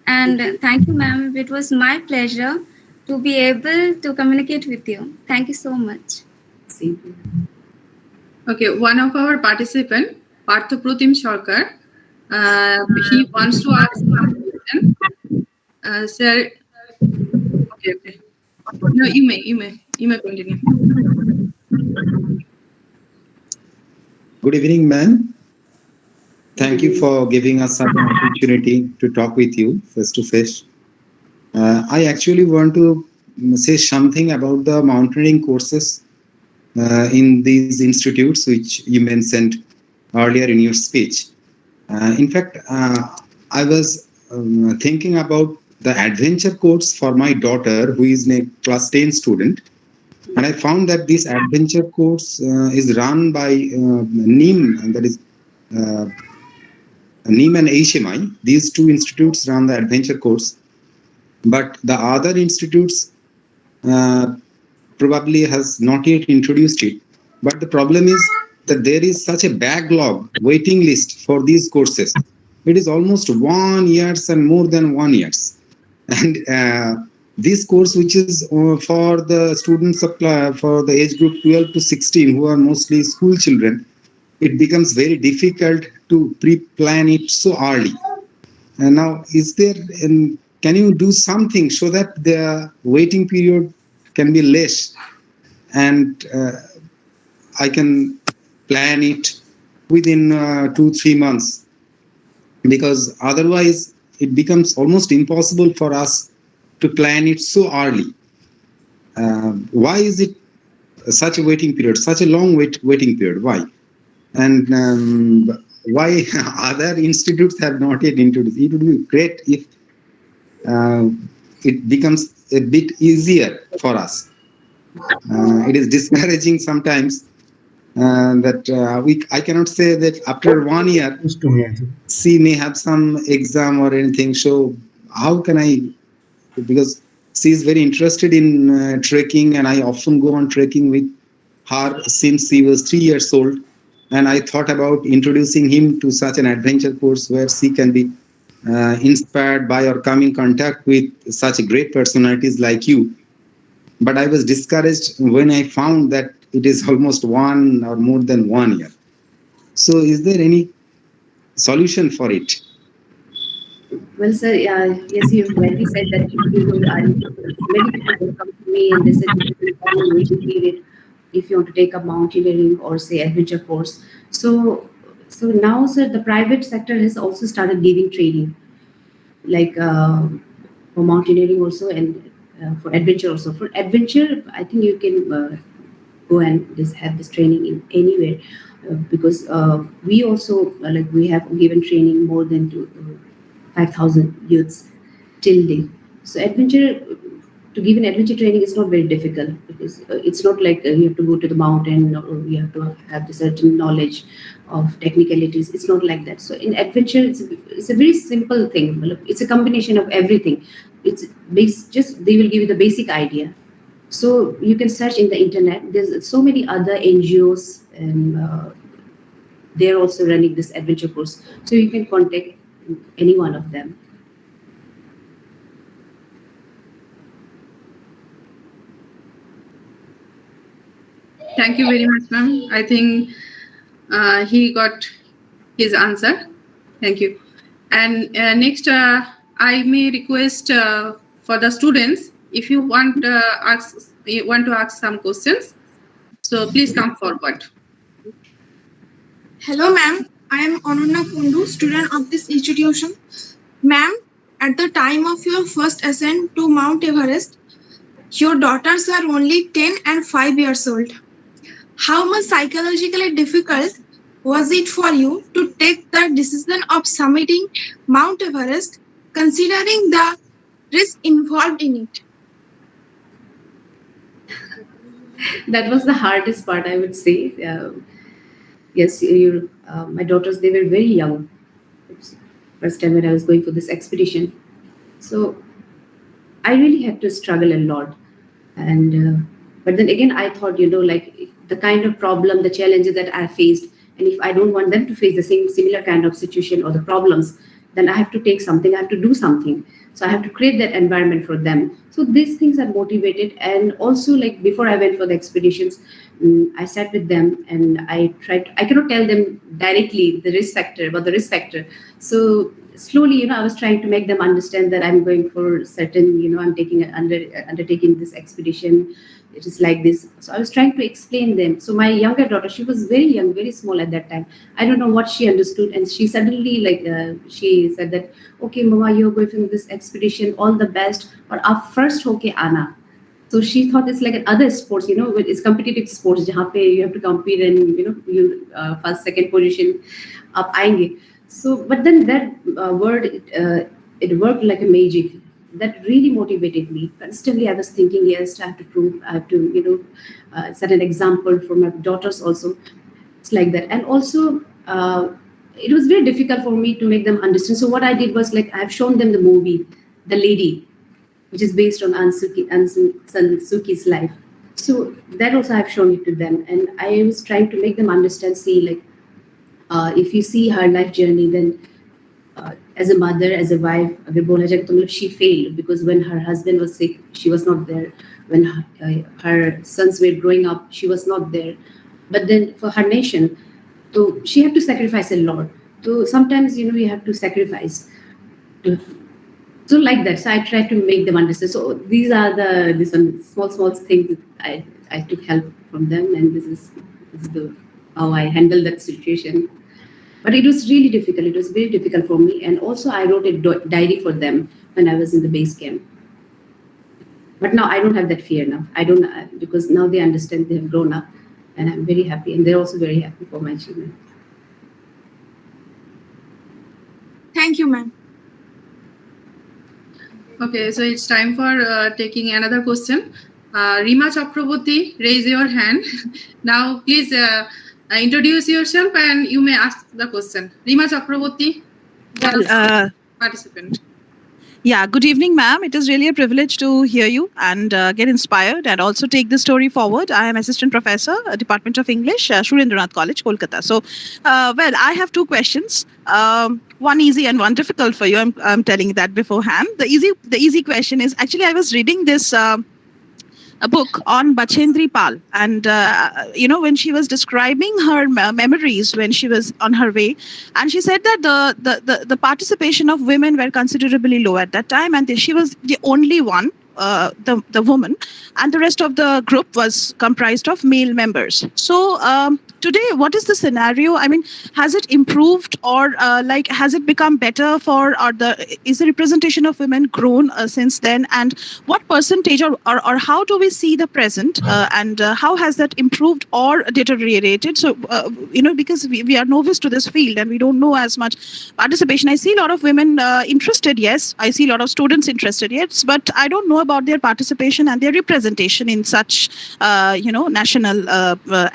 And thank you, ma'am. It was my pleasure to be able to communicate with you. Thank you so much. Okay, one of our participants, Partho Pratim Sarkar, he wants to ask some question. Sir, okay. No, you may continue. Good evening, ma'am. Thank you for giving us such an opportunity to talk with you face to face. I actually want to say something about the mountaineering courses in these institutes which you mentioned earlier in your speech. In fact, I was thinking about the adventure course for my daughter, who is a class 10 student. And I found that this adventure course is run by NIM, and that is NIM and HMI. These two institutes run the adventure course. But the other institutes probably has not yet introduced it. But the problem is that there is such a backlog waiting list for these courses. It is almost 1 year and more than 1 year. And this course, which is for the students for the age group 12 to 16, who are mostly school children, it becomes very difficult to pre-plan it so early. And now, can you do something so that the waiting period can be less, and I can plan it within 2-3 months? Because otherwise, it becomes almost impossible for us to plan it so early. Why is it such a waiting period, such a long waiting period? Why? And why other institutes have not yet introduced? It would be great if it becomes a bit easier for us. It is discouraging sometimes that I cannot say that after 1 year she may have some exam or anything. So how can I? Because she is very interested in trekking, and I often go on trekking with her since she was 3 years old. And I thought about introducing him to such an adventure course where she can be inspired by or come in contact with such great personalities like you. But I was discouraged when I found that it is almost 1 or more than 1 year. So is there any solution for it? Well, sir, yes, you rightly said that many people will come to me and they said waiting period. if you want to take up mountaineering or say adventure course. So now, sir, the private sector has also started giving training, like for mountaineering also, and for adventure also. For adventure, I think you can go and just have this training in anywhere, because we also like we have given training more than to 5,000 youths till date. So adventure, to give an adventure training is not very difficult, because it's not like you have to go to the mountain or you have to have the certain knowledge of technicalities. It's not like that. So in adventure, it's a very simple thing. It's a combination of everything. It's just they will give you the basic idea. So you can search in the internet. There's so many other NGOs, and they're also running this adventure course. So you can contact any one of them. Thank you very much, ma'am. I think he got his answer. Thank you. And next, I may request for the students, if you want to ask some questions, so please come forward. Hello, ma'am. I am Anurna Kundu, student of this institution. Ma'am, at the time of your first ascent to Mount Everest, your daughters were only 10 and 5 years old. How much psychologically difficult was it for you to take the decision of summiting Mount Everest, considering the risk involved in it? That was the hardest part, I would say. Yes, my daughters, they were very young. First time when I was going for this expedition. So I really had to struggle a lot. And but then again, I thought, like the kind of problem, the challenges that I faced, and if I don't want them to face the similar kind of situation or the problems, then I have to take something, I have to do something. So I have to create that environment for them. So these things are motivated. And also, like before I went for the expeditions, I sat with them and I cannot tell them directly the risk factor. So slowly, I was trying to make them understand that I'm going for certain, I'm undertaking this expedition. It is like this. So I was trying to explain them. So my younger daughter, she was very young, very small at that time. I don't know what she understood. And she suddenly she said that, okay, Mama, you're going for this expedition, all the best. But our first, okay, Anna. So she thought it's like other sports, it's competitive sports, jahan pe you have to compete and, you first, second position, up aayenge. So, but then that word, it worked like a magic. That really motivated me. Constantly, I was thinking, yes, I have to prove, I have to, set an example for my daughters also. It's like that. And also, it was very difficult for me to make them understand. So what I did was like, I've shown them the movie, The Lady, which is based on Suki's life. So that also I've shown it to them. And I was trying to make them understand, see, like, if you see her life journey, then as a mother, as a wife, she failed, because when her husband was sick, she was not there. When her sons were growing up, she was not there. But then for her nation, so she had to sacrifice a lot. So sometimes, you have to sacrifice. So like that. So I try to make them understand. So these are these small things I took help from them, and this is how I handle that situation. But it was really difficult. It was very difficult for me. And also I wrote a diary for them when I was in the base camp. But now I don't have that fear now. I don't, because now they understand, they have grown up, and I'm very happy. And they're also very happy for my achievement. Thank you, ma'am. Okay, so it's time for taking another question. Rima Chakraborty, raise your hand. Now, please introduce yourself and you may ask the question. Rima Chakraborty, participant. Yeah, good evening, ma'am. It is really a privilege to hear you and get inspired and also take the story forward. I am Assistant Professor, Department of English, Surendranath College, Kolkata. So, well, I have two questions. One easy and one difficult for you. I'm telling you that beforehand. The easy question is, actually, I was reading this a book on Bachendri Pal, and when she was describing her memories when she was on her way, and she said that the participation of women were considerably low at that time, and she was the only one the woman, and the rest of the group was comprised of male members. So today, what is the scenario? I mean, has it improved, or has it become better is the representation of women grown since then? And what percentage or how do we see the present, and how has that improved or deteriorated? So, because we are novice to this field and we don't know as much participation. I see a lot of women interested, yes. I see a lot of students interested, yes. But I don't know about their participation and their representation in such, national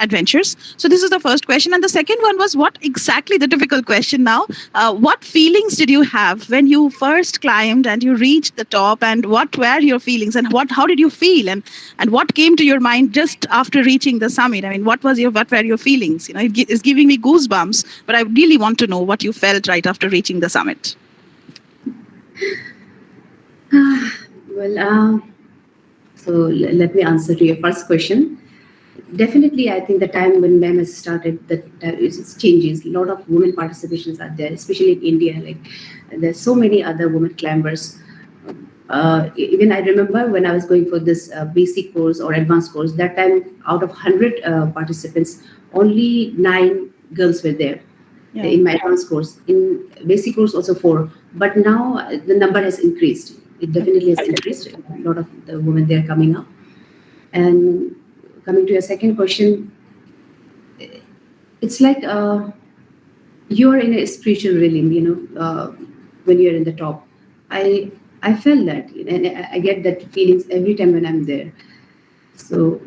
adventures. So this is the first question. And the second one was, what exactly, the difficult question now, what feelings did you have when you first climbed and you reached the top, and what were your feelings, and how did you feel, and what came to your mind just after reaching the summit? I mean, what were your feelings? It's giving me goosebumps, but I really want to know what you felt right after reaching the summit. So let me answer to your first question. Definitely, I think the time when MEM has started, that it changes. A lot of women participations are there, especially in India. Like, there's so many other women climbers. Even I remember when I was going for this basic course or advanced course, that time out of 100 participants, only 9 girls were there in my advanced course. In basic course, also 4. But now the number has increased. It definitely has increased. A lot of the women there coming up. And coming to your second question, it's like you're in a spiritual realm, when you're in the top. I felt that, and I get that feelings every time when I'm there. So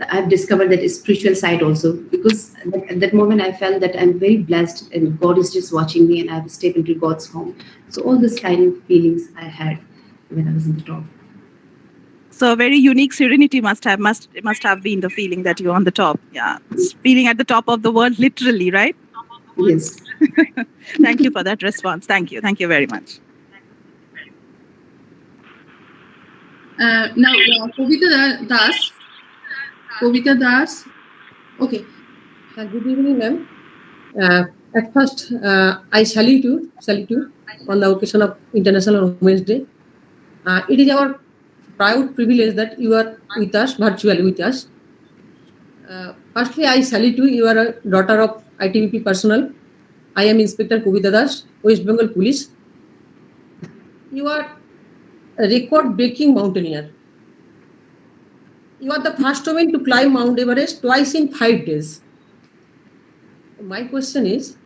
I've discovered that spiritual side also, because at that moment I felt that I'm very blessed and God is just watching me and I have stepped into God's home. So all these kind of feelings I had when I was in the top. So a very unique serenity must have been the feeling that you're on the top. Yeah, it's feeling at the top of the world, literally, right? Yes. Thank you for that response. Thank you very much. Now, Kavita Das. Okay. Good evening, ma'am. At first, I salute you on the occasion of International Women's Day. It is our proud privilege that you are with us, virtually with us. Firstly, I salute you. You are a daughter of ITBP personnel. I am Inspector Kavita Das, West Bengal Police. You are a record-breaking mountaineer. You are the first woman to climb Mount Everest twice in 5 days. My question is,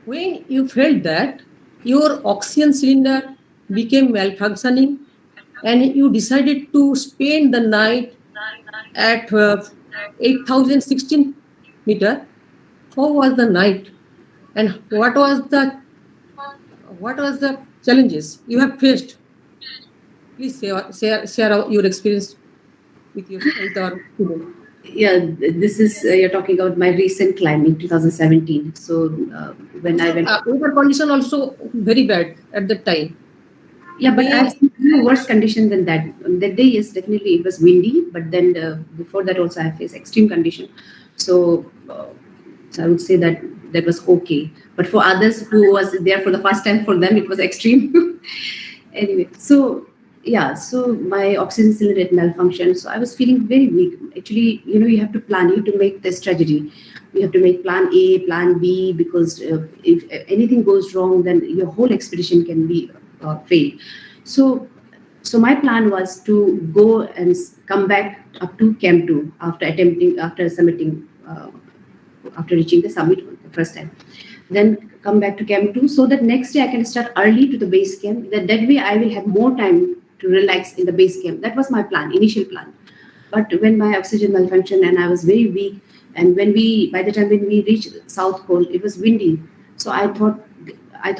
when you felt that your oxygen cylinder became malfunctioning and you decided to spend the night at 8,016 meters, how was the night and what was the challenges you have faced? Please share your experience with our students. Yeah, this is you're talking about my recent climb in 2017. So when I went, weather condition also very bad at that time. Yeah, but I've seen worse condition than that. On that day, yes, definitely it was windy. But then before that also I faced extreme condition. So I would say that was okay. But for others who was there for the first time, for them it was extreme. Anyway, so yeah, so my oxygen cylinder had malfunctioned. So I was feeling very weak. Actually, you have to plan. You have to make the strategy. You have to make plan A, plan B, because if anything goes wrong, then your whole expedition can be failed. So my plan was to go and come back up to Camp 2 after reaching the summit the first time. Then come back to Camp 2 so that next day I can start early to the base camp. That way I will have more time to relax in the base camp. That was my plan, initial plan. But when my oxygen malfunctioned and I was very weak, and by the time when we reached South Pole, it was windy. So I thought, I'm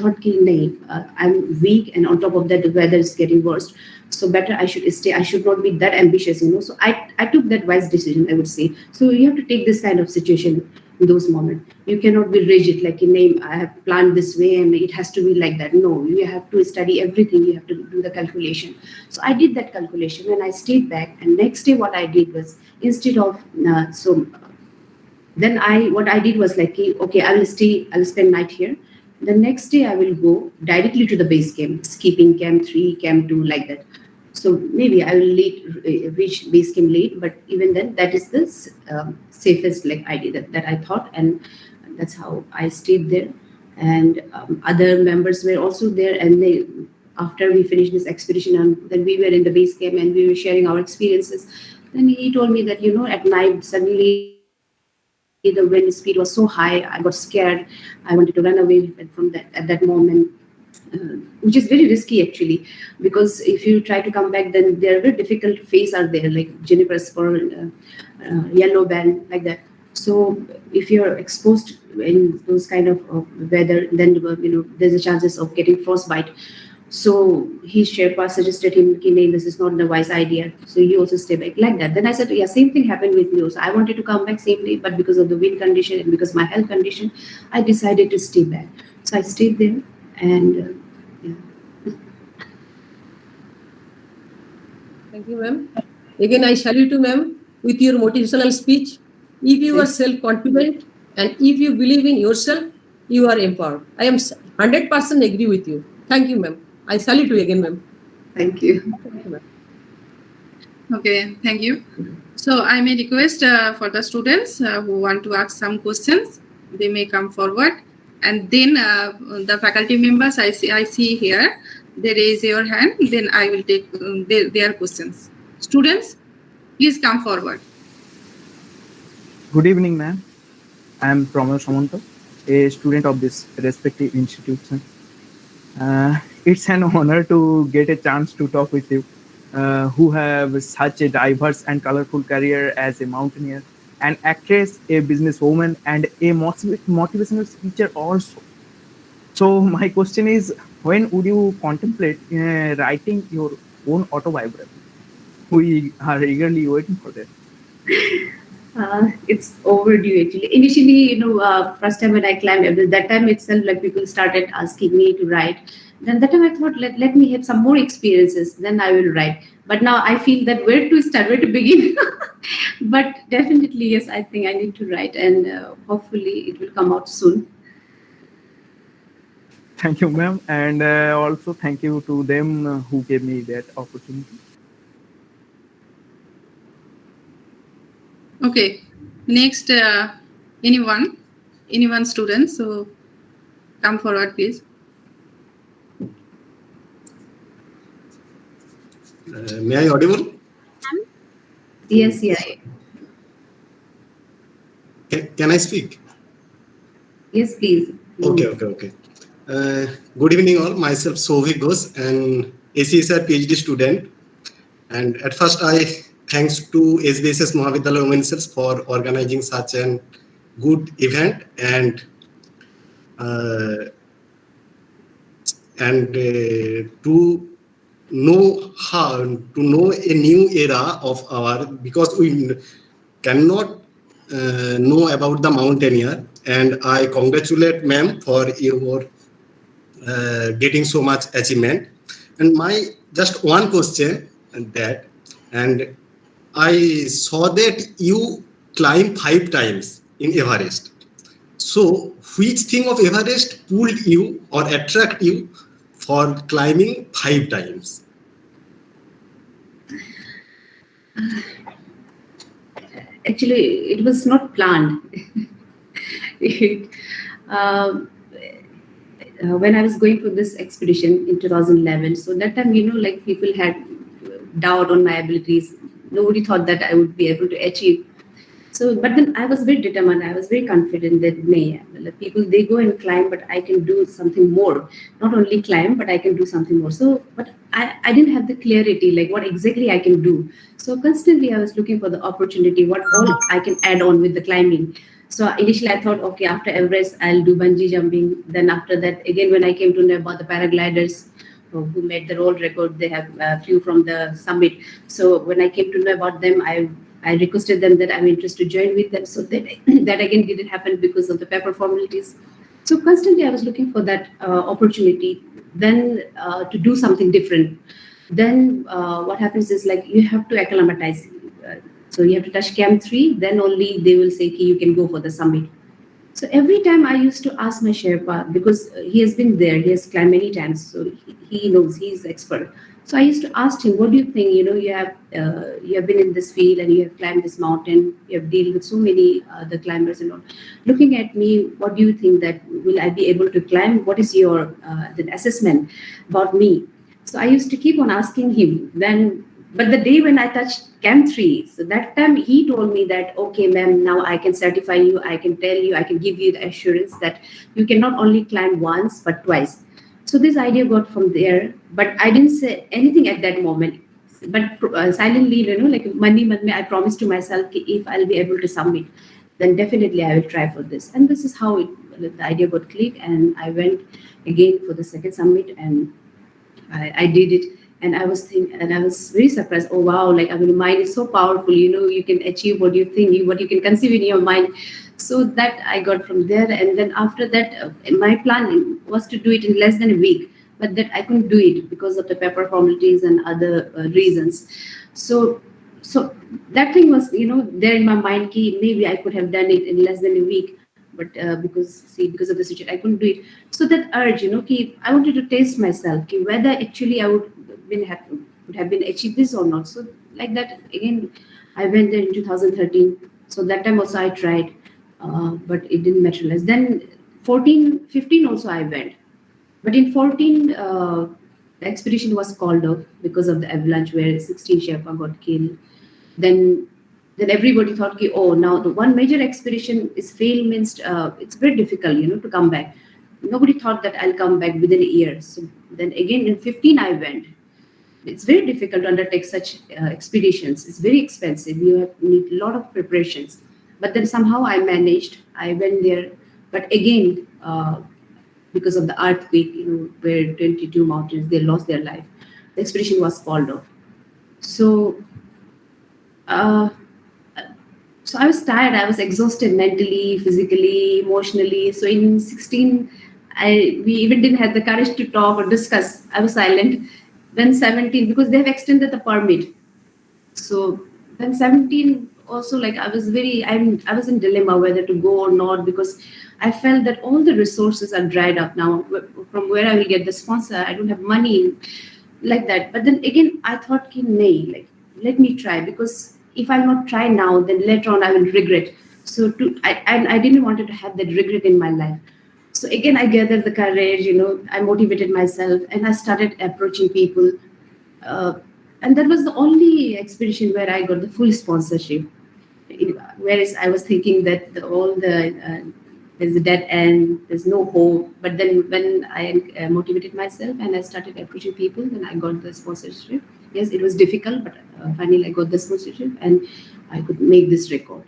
weak, and on top of that, the weather is getting worse. So better I should stay. I should not be that ambitious, So I took that wise decision, I would say. So you have to take this kind of situation in those moments. You cannot be rigid, like I have planned this way and it has to be like that. No, you have to study everything. You have to do the calculation. So I did that calculation and I stayed back. And next day, what I did was, instead of what I did was like, okay, I will spend night here. The next day I will go directly to the base camp, skipping Camp 3, Camp 2, like that. So maybe I will reach base camp late, but even then, that is the safest idea that I thought, and that's how I stayed there. And other members were also there, and after we finished this expedition, and then we were in the base camp and we were sharing our experiences. Then he told me that at night suddenly the wind speed was so high, I got scared. I wanted to run away from that at that moment. Which is very risky actually, because if you try to come back, then there are very difficult phases are there, like juniper spur, yellow band, like that. So if you're exposed in those kind of weather, then there's a chances of getting frostbite. So his Sherpa suggested him, this is not the wise idea. So you also stay back like that. Then I said, yeah, same thing happened with me. So I wanted to come back safely, but because of the wind condition and because my health condition, I decided to stay back. So I stayed there, and Thank you, ma'am. Again, I salute you, ma'am, with your motivational speech. If you are self-confident and if you believe in yourself, you are empowered. I am 100% agree with you. Thank you, ma'am. I salute you again, ma'am. Thank you. Thank you, ma'am. Okay, thank you. So I may request for the students who want to ask some questions, they may come forward. And then the faculty members I see here, they raise your hand, then I will take their questions. Students, please come forward. Good evening, ma'am. I am Pramod Samanto, a student of this respective institution. It's an honor to get a chance to talk with you, who have such a diverse and colorful career as a mountaineer, an actress, a businesswoman, and a motivational speaker also. So my question is, when would you contemplate writing your own autobiography? We are eagerly waiting for that. It's overdue actually. Initially, first time when I climbed Everest, that time itself, people started asking me to write. Then that time I thought, let me have some more experiences, then I will write. But now I feel that where to start, where to begin. But definitely, yes, I think I need to write, and hopefully it will come out soon. Thank you, ma'am, and also thank you to them who gave me that opportunity. Okay, next, anyone student, so come forward, please. May I audible? Yes, yeah. Can I speak? Yes, please. Okay. Good evening all. Myself Sovik Ghosh, an ACSR PhD student. And at first thanks to SBSS Mahavidyalaya Women's Cells for organizing such an good event and to know a new era of our, because we cannot know about the mountaineer, and I congratulate ma'am for your getting so much achievement. And my just one question and I saw that you climbed 5 times in Everest. So which thing of Everest pulled you or attract you for climbing 5 times? Actually, it was not planned. When I was going for this expedition in 2011, so that time, people had doubt on my abilities. Nobody thought that I would be able to achieve. So, but then I was very determined. I was very confident that people, they go and climb, but I can do something more. Not only climb, but I can do something more. So, but I didn't have the clarity, what exactly I can do. So constantly I was looking for the opportunity, what all I can add on with the climbing. So initially I thought, okay, after Everest, I'll do bungee jumping. Then after that, again, when I came to know about the paragliders who made the world record, they have flew from the summit. So when I came to know about them, I requested them that I'm interested to join with them. So that again didn't happen because of the paper formalities. So constantly I was looking for that opportunity, then to do something different. Then what happens is you have to acclimatize. So you have to touch Camp 3, then only they will say, okay, you can go for the summit. So every time I used to ask my Sherpa, because he has been there, he has climbed many times, so he knows, he's expert. So I used to ask him, what do you think? You have been in this field and you have climbed this mountain. You have dealt with so many other climbers and all. Looking at me, what do you think that will I be able to climb? What is your the assessment about me? So I used to keep on asking him. But the day when I touched Camp 3, so that time he told me that, okay, ma'am, now I can certify you, I can tell you, I can give you the assurance that you can not only climb once, but twice. So this idea got from there, but I didn't say anything at that moment. But silently, like Mandi Madme, I promised to myself, if I'll be able to submit, then definitely I will try for this. And this is how the idea got clicked, and I went again for the second summit, and I did it. And I was very surprised. Oh wow! Like, mind is so powerful. You can achieve what you think, what you can conceive in your mind. So that I got from there, and then after that, my plan was to do it in less than a week, but that I couldn't do it because of the paper formalities and other reasons. So that thing was, there in my mind. Maybe I could have done it in less than a week, but because of the situation, I couldn't do it. So that urge, I wanted to taste myself, whether actually I would have been achieved this or not. So like that again, I went there in 2013. So that time also I tried, but it didn't materialize. Then 14, 15 also I went, but in 14 the expedition was called off because of the avalanche where 16 Sherpa got killed. Then everybody thought, oh, now the one major expedition is failed means it's very difficult, to come back. Nobody thought that I'll come back within a year. So then again in 15 I went. It's very difficult to undertake such expeditions. It's very expensive. You need a lot of preparations. But then somehow I managed. I went there. But again, because of the earthquake, where 22 mountains, they lost their life. The expedition was called off. So I was tired. I was exhausted mentally, physically, emotionally. So in 16, we even didn't have the courage to talk or discuss. I was silent. Then 17, because they have extended the permit. So then 17 also, like I was in dilemma whether to go or not, because I felt that all the resources are dried up now. From where I will get the sponsor? I don't have money like that. But then again, I thought, nay, like let me try, because if I'll not try now, then later on I will regret. So I didn't want to have that regret in my life. So again, I gathered the courage, I motivated myself, and I started approaching people. And that was the only expedition where I got the full sponsorship. Whereas I was thinking that there's a dead end, there's no hope. But then when I motivated myself and I started approaching people, then I got the sponsorship. Yes, it was difficult, but finally I got the sponsorship and I could make this record.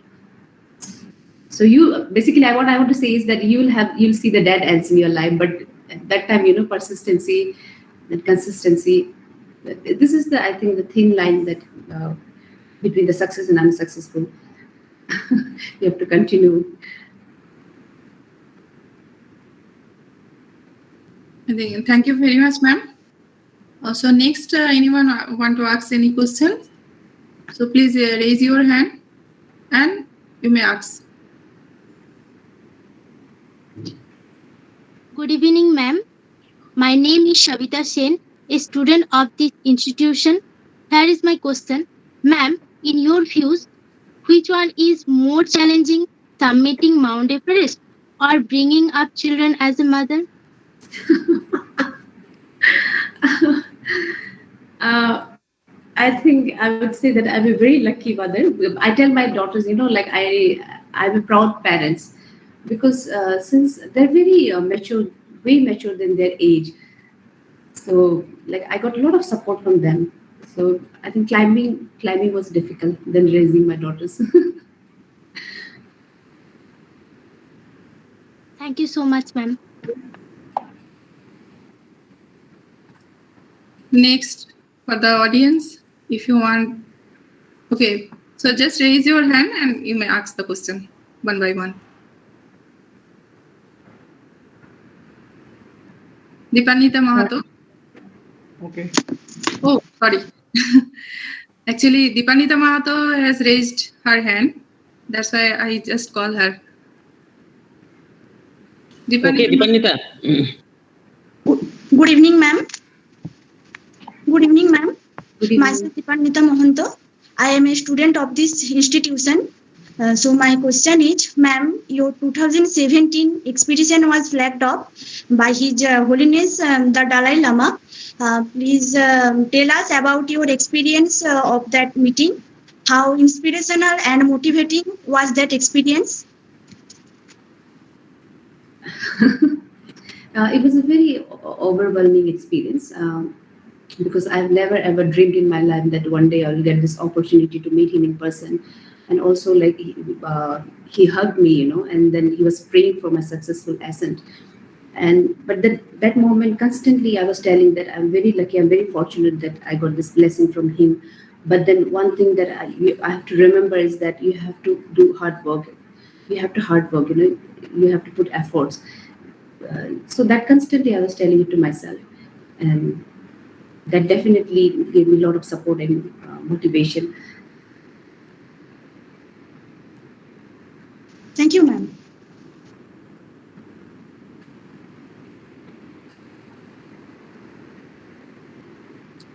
So basically, what I want to say is that you'll see the dead ends in your life, but at that time, persistency and consistency. This is I think the thin line that between the success and unsuccessful. You have to continue. Thank you very much, ma'am. So next, anyone want to ask any question? So please raise your hand and you may ask. Good evening, ma'am. My name is Shavita Sen, a student of this institution. Here is my question. Ma'am, in your views, which one is more challenging, submitting Mount Everest or bringing up children as a mother? I think I would say that I'm a very lucky mother. I tell my daughters, I'm a proud parents, because since they're very mature, way mature than their age. So I got a lot of support from them. So I think climbing was difficult than raising my daughters. Thank you so much, ma'am. Next, for the audience, if you want. Okay, so just raise your hand and you may ask the question one by one. Dipanita Mahato. Okay. Oh, sorry. Actually, Dipanita Mahato has raised her hand. That's why I just call her. Okay, Dipanita. Good evening, ma'am. Good evening, ma'am. Good evening. Myself Dipannita Mohanto. I am a student of this institution. So my question is, ma'am, your 2017 expedition was flagged off by His Holiness the Dalai Lama. Please tell us about your experience of that meeting. How inspirational and motivating was that experience? It was a very overwhelming experience because I've never ever dreamed in my life that one day I'll get this opportunity to meet him in person. And also, like, he hugged me, and then he was praying for my successful ascent. But that moment, constantly I was telling that I'm very lucky, I'm very fortunate that I got this blessing from him. But then one thing that I have to remember is that you have to do hard work. You have to hard work, you have to put efforts. So that constantly I was telling it to myself. And that definitely gave me a lot of support and motivation. Thank you, ma'am.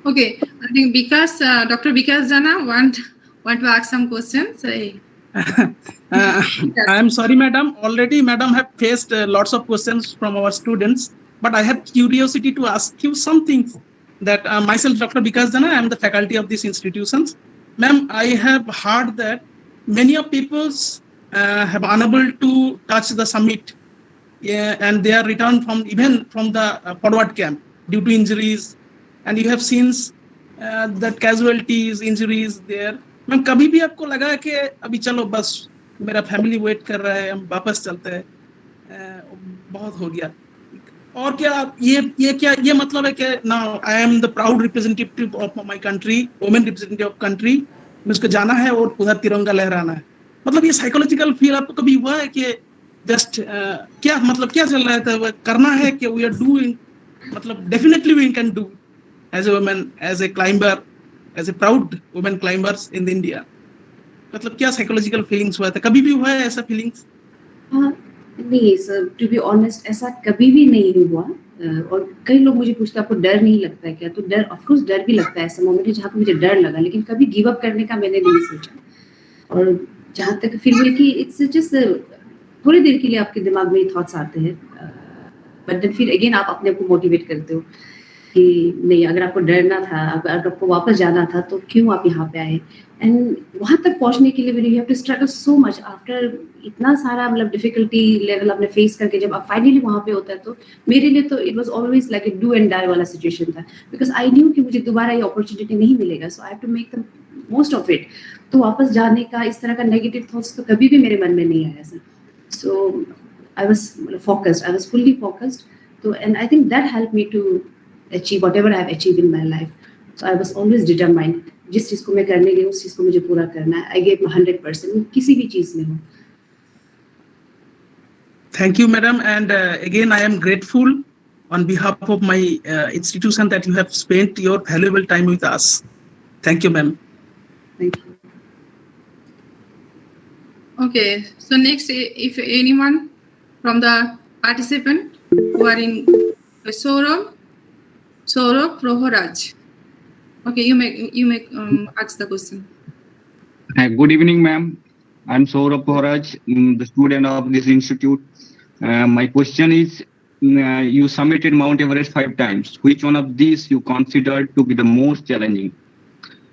Okay, I think because Dr. Vikas Jana want to ask some questions. I'm sorry, madam. Already, madam have faced lots of questions from our students, but I have curiosity to ask you something. That myself, Dr. Vikas Jana, I am the faculty of these institutions. Ma'am, I have heard that many of peoples have unable to touch the summit, and they are returned from the forward camp due to injuries, and you have seen that casualties, injuries there. Ma'am कभी भी आपको लगा कि अभी चलो बस मेरा family wait कर रहा है, हम वापस चलते हैं, बहुत हो गया, और क्या ये मतलब है कि now I am the proud representative of my country, women representative of country, मुझको जाना है और उधर तिरंगा लहराना है. मतलब ये साइकोलॉजिकल फील आपको कभी हुआ है कि जस्ट क्या मतलब क्या चल रहा है, तो करना है कि वी आर डूइंग, मतलब definitely we can do as a women, as a climber, as a proud women climbers in India. मतलब क्या psychological feelings हुआ था, कभी भी हुआ है ऐसा feelings? नहीं सर, to be honest ऐसा कभी भी नहीं हुआ. और कई लोग मुझे पूछते हैं आपको डर नहीं लगता है क्या, तो डर ऑफ कोर्स डर भी लगता है. ऐसा मोमेंट है जहाँ पे मुझे डर लगा, लेकिन कभी गिव अप करने का मैंने नहीं सोचा. और जहाँ तक फील हुई कि इट्स जस्ट थोड़ी देर के लिए आपके दिमाग में थॉट्स आते हैं, बट देन फिर अगेन आप अपने आप को मोटिवेट करते हो कि नहीं, अगर आपको डरना था, अगर आपको वापस जाना था, तो क्यों आप यहाँ पे आए. एंड वहाँ तक पहुँचने के लिए you have to struggle so much after इतना सारा मतलब डिफिकल्टी लेवल आपने फेस करके जब आप फाइनली वहाँ पे होता है. तो मेरे लिए तो it was always like a do and die वाला सिचुएशन था, बिकॉज आई न्यू कि मुझे दोबारा ये अपॉर्चुनिटी नहीं मिलेगा, so I have to make the most of it. तो वापस जाने का इस तरह का नेगेटिव थॉट्स तो कभी भी मेरे मन में नहीं आया sir. So I was focused, I was fully focused. तो and I think that help me to achieve whatever I have achieved in my life. So I was always determined. जिस चीज को मैं करने गई उस चीज को मुझे पूरा करना है. I gave 100% किसी भी चीज में हो. Thank you, madam, and again I am grateful on behalf of my institution that you have spent your valuable time with us. Thank you, ma'am. Thank you. Okay, so next, if anyone from the participant who are in Saurabh Prohoraj. Okay, you may ask the question. Good evening, ma'am. I'm Saurabh Prohoraj, the student of this institute. My question is, you summited Mount Everest 5 times. Which one of these you considered to be the most challenging?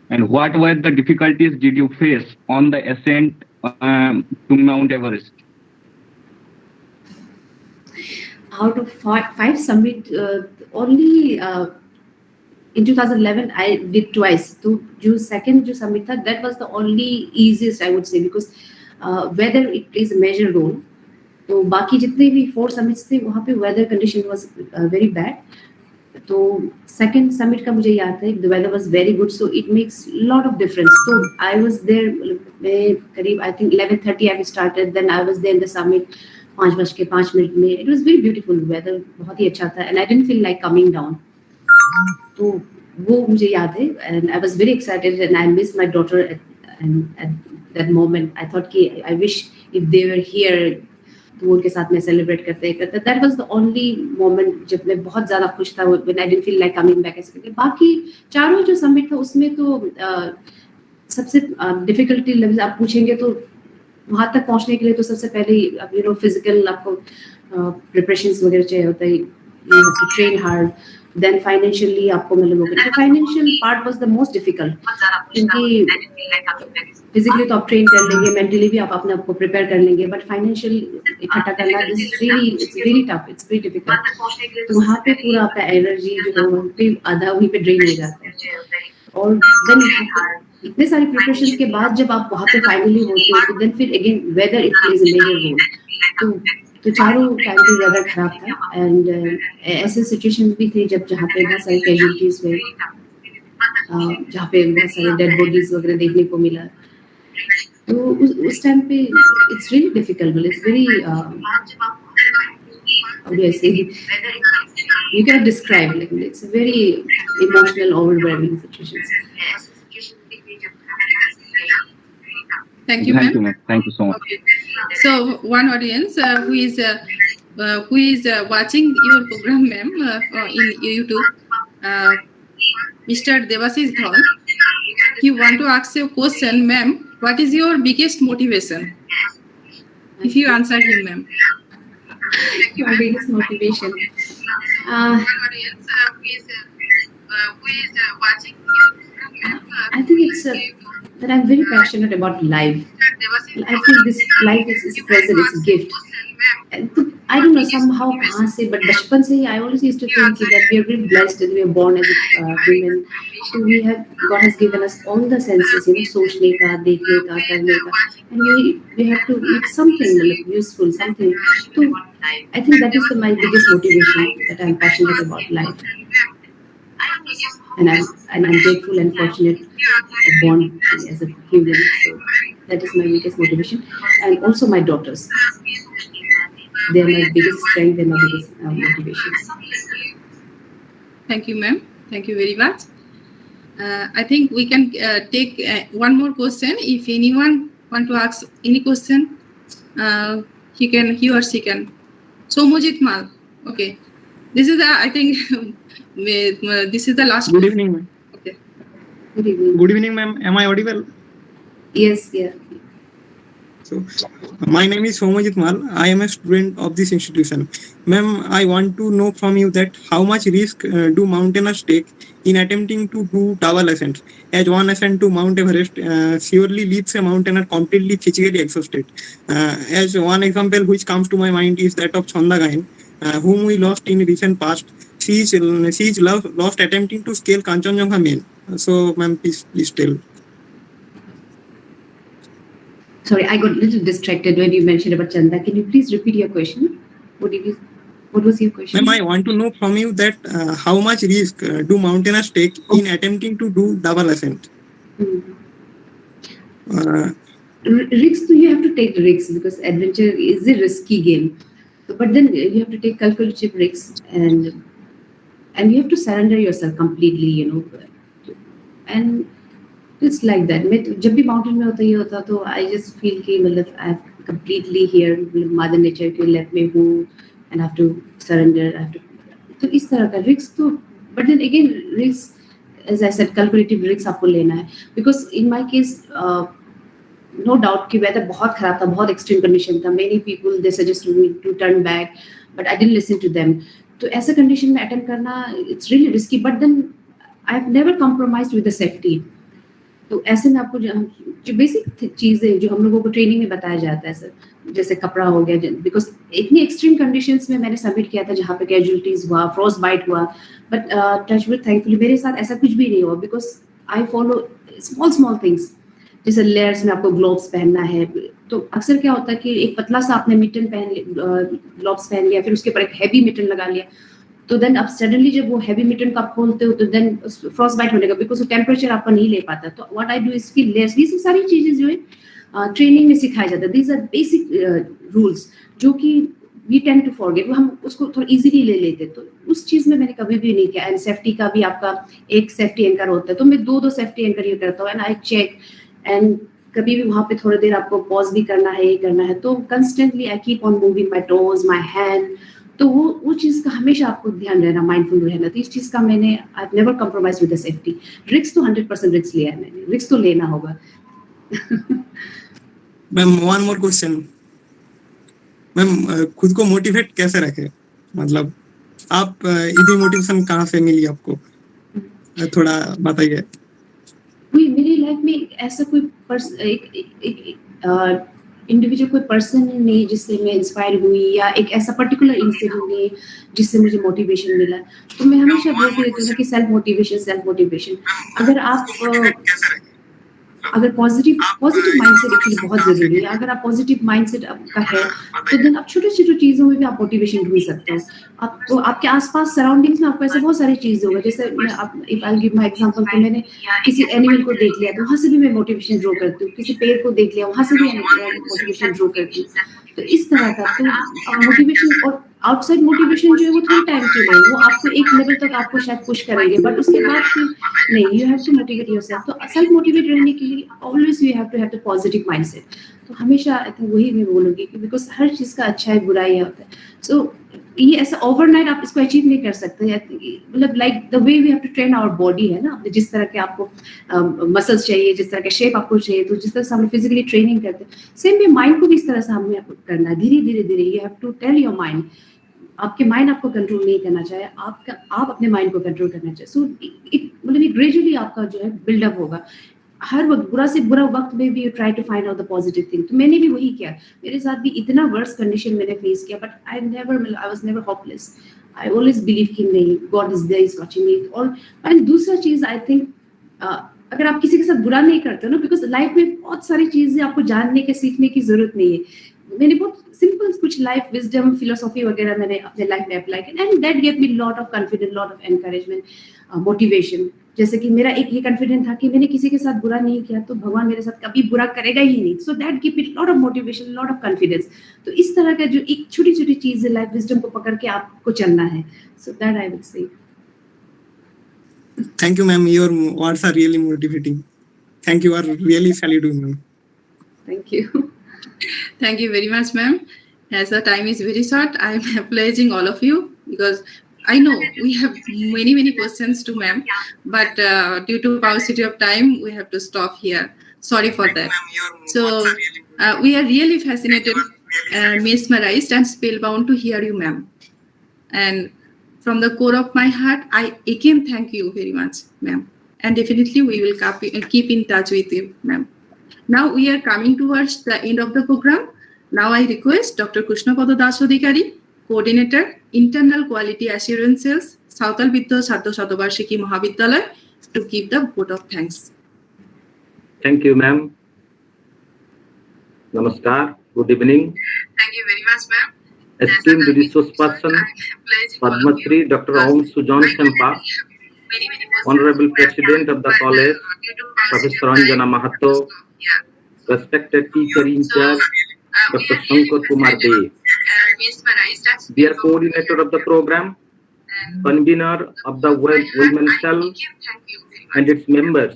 And what were the difficulties did you face on the ascent to Mount Everest? Out of five summit, only in 2011 I did twice. So जो second जो summit था, that was the only easiest I would say, because weather it plays a major role. तो बाकी जितने भी 4 summits थे वहाँ पे weather condition was very bad. तो second summit का मुझे याद है, the weather was very good, so it makes lot of difference. So I was there, मैं करीब I think 11:30 I started, then I was there in the summit 5:05 में. It was very beautiful weather, बहुत ही अच्छा था, and I didn't feel like coming down. तो वो मुझे याद है, and I was very excited, and I missed my daughter at that moment. I thought कि I wish if they were here तो उनके साथ में सेलिब्रेट करते that was the only moment जब मैं बहुत ज्यादा खुश था when I didn't feel like coming back ऐसे करके। बाकी चारों जो समिट था उसमें तो सबसे डिफिकल्टी लेवल आप पूछेंगे तो वहां तक पहुंचने के लिए तो सबसे पहले फिजिकल आपको प्रिपरेशंस वगैरह चाहिए होता है, you have to train hard, then financially आपको मतलब financial part was the most difficult, क्योंकि फिजिकली तो आप ट्रेन कर लेंगे, मेंटली भी आप अपने आप को प्रिपेयर कर लेंगे, बट फाइनेंशियल इकट्ठा करना it's very tough, it's very difficult. तो वहाँ पे पूरा आपका एनर्जी जो है वहाँ पे आधा वहीं पे ड्रेन हो जाता है। और देन इतने सारी प्रिपरेशंस के बाद जब आप वहाँ पे फाइनली होते हो तो देन फिर again whether it plays a major role. तो चारों टाइम पे वेदर खराब था एंड ऐसे सिचुएशंस भी थे जहाँ पे बहुत सारी कैजुअलिटीज हुए, जहाँ पे बहुत सारे डेड बॉडीज वगैरह देखने को मिला। तो उस टाइम पे it's really difficult, it's very how do I say it? You cannot describe, like it's a very emotional, overwhelming situation. Thank you, ma'am. Thank you so much. Okay. So one audience who is watching your program, ma'am, in YouTube, Mr. Devasis Dhol, he want to ask you a question, ma'am. What is your biggest motivation? If you answer him, ma'am. Your biggest motivation. I think it's that I'm very passionate about life. I feel this life is present, it's a gift. I don't know somehow kahan se, but bachpan se I always used to think that we are very blessed that we are born as women. So God has given us all the senses, sochne ka, dekhne ka, karne ka, and we have to make something useful, something. So I think that is my biggest motivation, that I'm passionate about life. And I'm grateful and fortunate to be born as a human. So that is my biggest motivation, and also my daughters. They are my biggest strength and my biggest motivation. Thank you, ma'am. Thank you very much. I think we can take one more question. If anyone want to ask any question, he or she can. So Mujit Mal. Okay. This is I think this is the last. Good evening, ma'am. Okay. Good evening. Good evening, ma'am. Am I audible? Yes, yeah. So, my name is Somajit Mal. I am a student of this institution. Ma'am, I want to know from you that how much risk do mountaineers take in attempting to do double ascents? As one ascent to Mount Everest surely leaves a mountaineer completely physically exhausted. As one example which comes to my mind is that of Chandagain, whom we lost in recent past. She is lost attempting to scale Kanchenjunga main. So, ma'am, please tell. Sorry, I got a little distracted when you mentioned about Chanda. Can you please repeat your question? What was your question? Ma'am, I want to know from you that how much risk do mountaineers take in attempting to do double ascent? Risks, you have to take risks because adventure is a risky game. But then you have to take calculative risks and you have to surrender yourself completely, And it's like that. जब भी mountain में होता तो I just feel कि मतलब I'm completely here, Mother Nature के left में हूँ and I have to surrender. तो इस तरह का risks तो, but then again risks, as I said, calculative risks आपको लेना है because in my case no doubt कि weather बहुत खराब था, बहुत extreme condition था. Many people they suggested me to turn back, but I didn't listen to them. तो ऐसा condition में attempt करना it's really risky, but then I've never compromised with the safety. तो ऐसे में आपको जो बेसिक चीजें जो हम लोगों को ट्रेनिंग में बताया जाता है सर, जैसे कपड़ा हो गया, बिकॉज इतनी एक्सट्रीम कंडीशंस में मैंने सबमिट किया था जहाँ पे कैजुअलिटीज हुआ, फ्रॉस्ट बाइट हुआ, बट टच वुड थैंकफुली मेरे साथ ऐसा कुछ भी नहीं हुआ because I follow small things, जैसे लेयर्स में आपको ग्लोव्स पहनना है. तो अक्सर क्या होता है कि एक पतला सा आपने मिटन ग्लोव्स पहन लिया, फिर उसके ऊपर एक हैवी मिटन लगा लिया, तो देन आप सडनली जब वो हैवी मिटन का खोलते हो तो देन फ्रॉस्ट बाइट होने का बिकॉज वो टेम्परेचर आपका नहीं ले पाता. तो व्हाट आई डू इज कि लेयर्स, ये सब सारी चीजें जो है ट्रेनिंग में सिखाया जाता है. दीज आर बेसिक रूल्स जो कि वी टेंड टू फॉरगेट, हम उसको थोड़ा इजीली ले लेते. तो उस चीज में मैंने कभी भी नहीं किया. एंड सेफ्टी का भी आपका एक सेफ्टी एंकर होता है, तो मैं दो सेफ्टी एंकर ये करता हूँ एंड आई चेक. एंड कभी भी वहाँ पे थोड़ी देर आपको पॉज भी करना है, ये करना है, तो constantly I keep on moving my toes, my hand, तो वो चीज़ का हमेशा आपको ध्यान रहना, माइंडफुल रहना। तो इस चीज़ का मैंने I never compromise with the safety. Risk तो 100% रिस्क लिया है मैंने, रिस्क तो लेना होगा। Ma'am one more question, ma'am खुद को मोटिवेट कैसे रखे, मतलब आप इतनी मोटिवेशन कहाँ से मिली आपको, थोड़ा बताइए। मेरी लाइफ में ऐसा कोई इंडिविजुअल कोई पर्सन नहीं जिससे मैं इंस्पायर हुई, या एक ऐसा पर्टिकुलर इंसिडेंट नहीं जिससे मुझे मोटिवेशन मिला। तो मैं हमेशा बोलती रहती हूँ कि सेल्फ मोटिवेशन। अगर पॉजिटिव माइंडसेट एक्चुअली बहुत जरूरी है। अगर आप पॉजिटिव माइंडसेट आपका है तो देन आप छोटी छोटी चीजों में भी आप मोटिवेशन ढूंढ सकते हो। आपको आपके आसपास सराउंडिंग्स में आपको ऐसे बहुत सारी चीजें होगा। जैसे if I give my example, तो मैंने किसी एनिमल को देख लिया तो वहां से भी मैं मोटिवेशन ड्रॉ करती हूँ, किसी पेड़ को देख लिया वहां से भी मोटिवेशन ड्रॉ करती हूँ। तो इस तरह का तो मोटिवेशन और आउटसाइड मोटिवेशन जो है वो थोड़ी टाइम के लिए, वो आपको एक लेवल तक आपको शायद पुश करेंगे, बट उसके बाद फिर नहीं, you have to motivate yourself. तो सेल्फ मोटिवेट रहने के लिए always you have to have the positive mindset. तो हमेशा आई थिंक वही मैं बोलूँगी कि बिकॉज हर चीज़ का अच्छा है बुरा ही होता है। सो ये ऐसा ओवरनाइट आप इसको अचीव नहीं कर सकते, मतलब like the way we have to train our body है ना, जिस तरह के आपको मसल्स चाहिए, जिस तरह का शेप आपको चाहिए, तो जिस तरह से हम फिजिकली ट्रेनिंग करते हैं, सेम वे माइंड को भी इस तरह से हमें करना है। धीरे धीरे you have to tell your mind, आपके माइंड आपको कंट्रोल नहीं करना चाहिए, आप अपने माइंड को कंट्रोल करना चाहिए। सो मतलब ग्रेजुअली आपका जो है बिल्डअप होगा। हर वक्त बुरा से बुरा वक्त में भी you try to find out the positive thing. तो मैंने भी वही किया, मेरे साथ भी इतना वर्स कंडीशन मैंने फेस किया, but I was never hopeless. I always believe कि नहीं, God is there, is watching me. और दूसरा चीज आई थिंक, अगर आप किसी के साथ बुरा नहीं करते हो ना, बिकॉज लाइफ में बहुत सारी चीजें आपको जानने के सीखने की जरूरत नहीं है। मैंने बहुत सिंपल कुछ लाइफ विजडम फिलोसॉफी वगैरह मैंने अपने लाइफ में अप्लाई किया, and that gave me lot of confidence, lot of encouragement, motivation. जैसे कि मेरा एक ये कॉन्फिडेंस था कि मैंने किसी के साथ बुरा नहीं किया तो भगवान मेरे साथ कभी बुरा करेगा ही नहीं। So that give me lot of motivation, lot of confidence. तो इस तरह का जो एक छोटी छोटी चीज है, लाइफ विजडम को पकड़ के आपको चलना है। So that I would say. Thank you, ma'am. Your words are really motivating. Thank you. Are really saluting, ma'am. Thank you. Thank you very much, ma'am. As the time is very short, I am applauding all of you because I know we have many questions to ma'am, but due to paucity of time, we have to stop here. Sorry for that. So we are really fascinated, mesmerized, and spellbound to hear you, ma'am. And from the core of my heart, I again thank you very much, ma'am. And definitely we will keep in touch with you, ma'am. Now we are coming towards the end of the program. Now I request Dr. Krishnapada Dasodikari, Coordinator, Internal Quality Assurance Cells, Santal Bidroha Satabarshiki Mahavidyalaya, to give the vote of thanks. Thank you, ma'am. Namaskar. Good evening. Thank you very much, ma'am. Esteemed resource person, Padma Shri Dr. Anshu Jamsenpa, Honorable President of the College, Professor Anjana Mahato, respected teacher in charge, Dr. Santal, dear coordinator of the program, convener of the Women's Cell and its members,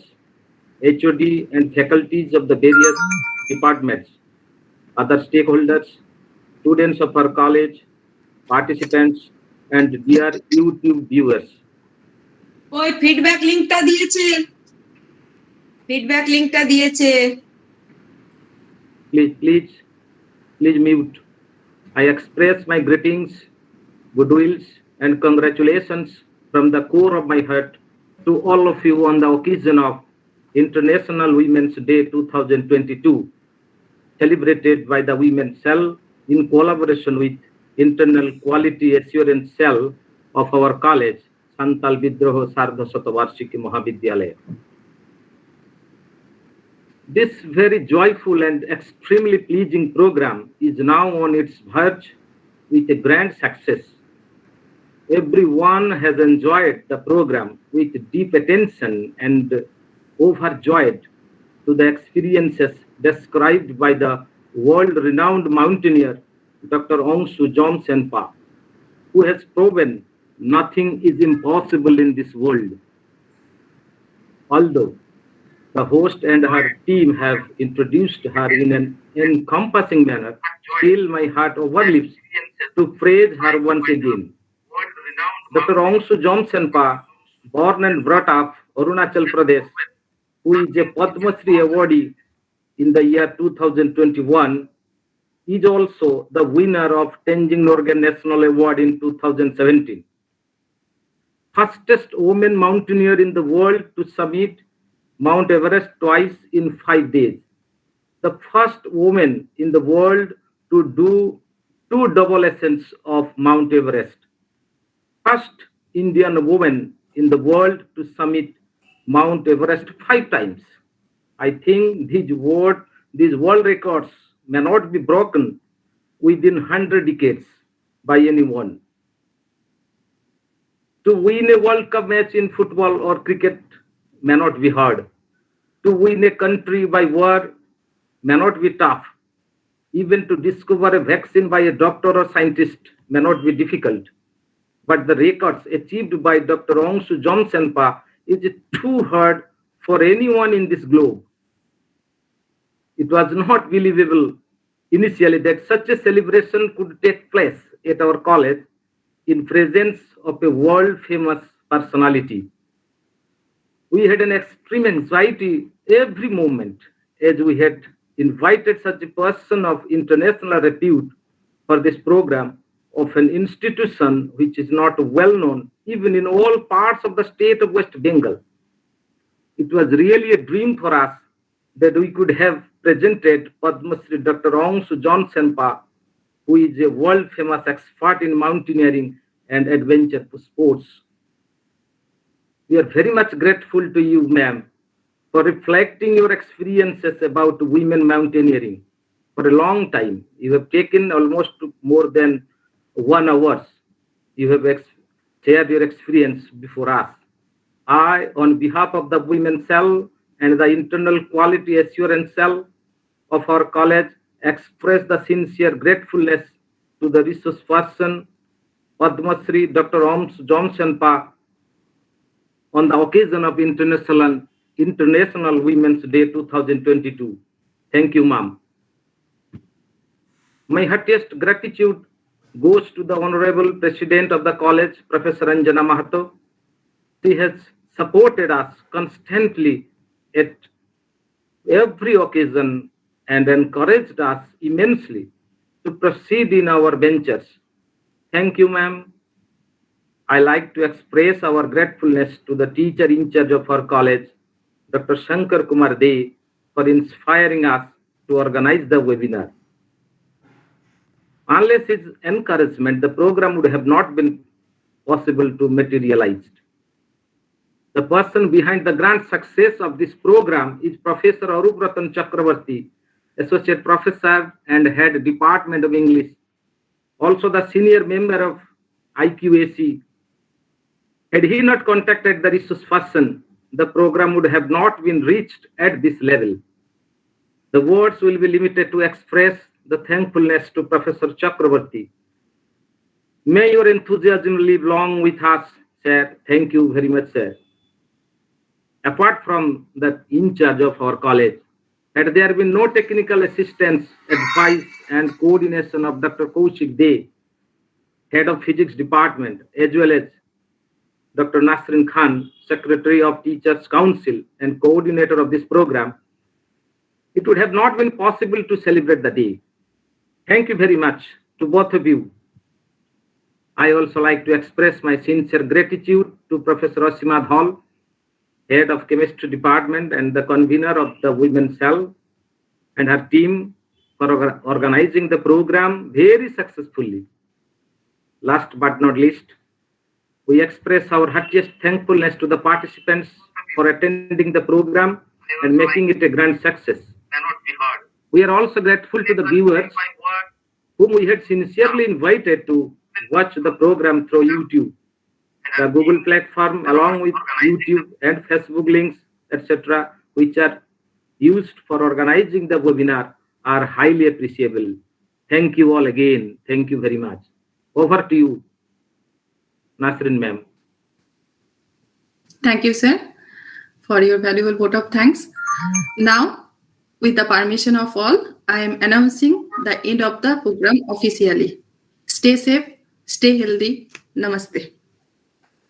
HOD and faculties of the various departments, other stakeholders, students of our college, participants, and dear YouTube viewers. ওই feedback লিংকটা দিয়েছে Please mute. I express my greetings, goodwills, and congratulations from the core of my heart to all of you on the occasion of International Women's Day 2022, celebrated by the Women's Cell in collaboration with Internal Quality Assurance Cell of our college, Santal Bidroha Sardha Satabarshiki Mahavidyalaya. This very joyful and extremely pleasing program is now on its verge with a grand success. Everyone has enjoyed the program with deep attention and overjoyed to the experiences described by the world-renowned mountaineer, Dr. Anshu Jamsenpa, who has proven nothing is impossible in this world. Although The host and her team have introduced her in an encompassing manner. Still, my heart overleaps to praise her once again. Dr. Anshu Jamsenpa, born and brought up Arunachal Pradesh, who is a Padma Shri Awardee in the year 2021, is also the winner of Tenzing Norgay National Award in 2017. Fastest woman mountaineer in the world to summit Mount Everest twice in 5 days. The first woman in the world to do 2 double ascents of Mount Everest. First Indian woman in the world to summit Mount Everest 5 times. I think these world records may not be broken within 100 decades by anyone. To win a World Cup match in football or cricket may not be hard. To win a country by war may not be tough. Even to discover a vaccine by a doctor or scientist may not be difficult. But the records achieved by Dr. Anshu Jamsenpa is too hard for anyone in this globe. It was not believable initially that such a celebration could take place at our college in presence of a world-famous personality. We had an extreme anxiety every moment as we had invited such a person of international repute for this program of an institution which is not well known even in all parts of the state of West Bengal. It was really a dream for us that we could have presented Padma Shri Dr. Anshu Jamsenpa, who is a world-famous expert in mountaineering and adventure sports. We are very much grateful to you, ma'am, for reflecting your experiences about women mountaineering. For a long time, you have taken almost more than 1 hour. You have shared your experience before us. I, on behalf of the Women's Cell and the Internal Quality Assurance Cell of our college, express the sincere gratefulness to the resource person, Padma Shri Dr. Anshu Jamsenpa, on the occasion of International Women's Day 2022. Thank you, ma'am. My heartiest gratitude goes to the Honorable President of the College, Professor Anjana Mahato. She has supported us constantly at every occasion and encouraged us immensely to proceed in our ventures. Thank you, ma'am. I like to express our gratefulness to the teacher in charge of our college, Dr. Shankar Kumar De, for inspiring us to organize the webinar. Unless his encouragement, the program would have not been possible to materialize. The person behind the grand success of this program is Professor Arupratan Chakravarti, Associate Professor and Head Department of English, also the senior member of IQAC. Had he not contacted the resource person, the program would have not been reached at this level. The words will be limited to express the thankfulness to Professor Chakravarti. May your enthusiasm live long with us, sir. Thank you very much, sir. Apart from the in charge of our college, had there been no technical assistance, advice, and coordination of Dr. Kaushik De, Head of Physics Department, as well as Dr. Nasrin Khan, Secretary of Teachers Council and coordinator of this program, it would have not been possible to celebrate the day. Thank you very much to both of you. I also like to express my sincere gratitude to Professor Asimad Hall, Head of Chemistry Department and the convener of the Women's Cell, and her team for organizing the program very successfully. Last but not least, we express our heartiest thankfulness to the participants for attending the program and making it a grand success. We are also grateful to the viewers whom we had sincerely invited to watch the program through YouTube. The Google platform, along with YouTube and Facebook links, etc., which are used for organizing the webinar, are highly appreciable. Thank you all again. Thank you very much. Over to you, Nasrin ma'am. Thank you, sir, for your valuable vote of thanks. Now, with the permission of all, I am announcing the end of the program officially. Stay safe, stay healthy. Namaste.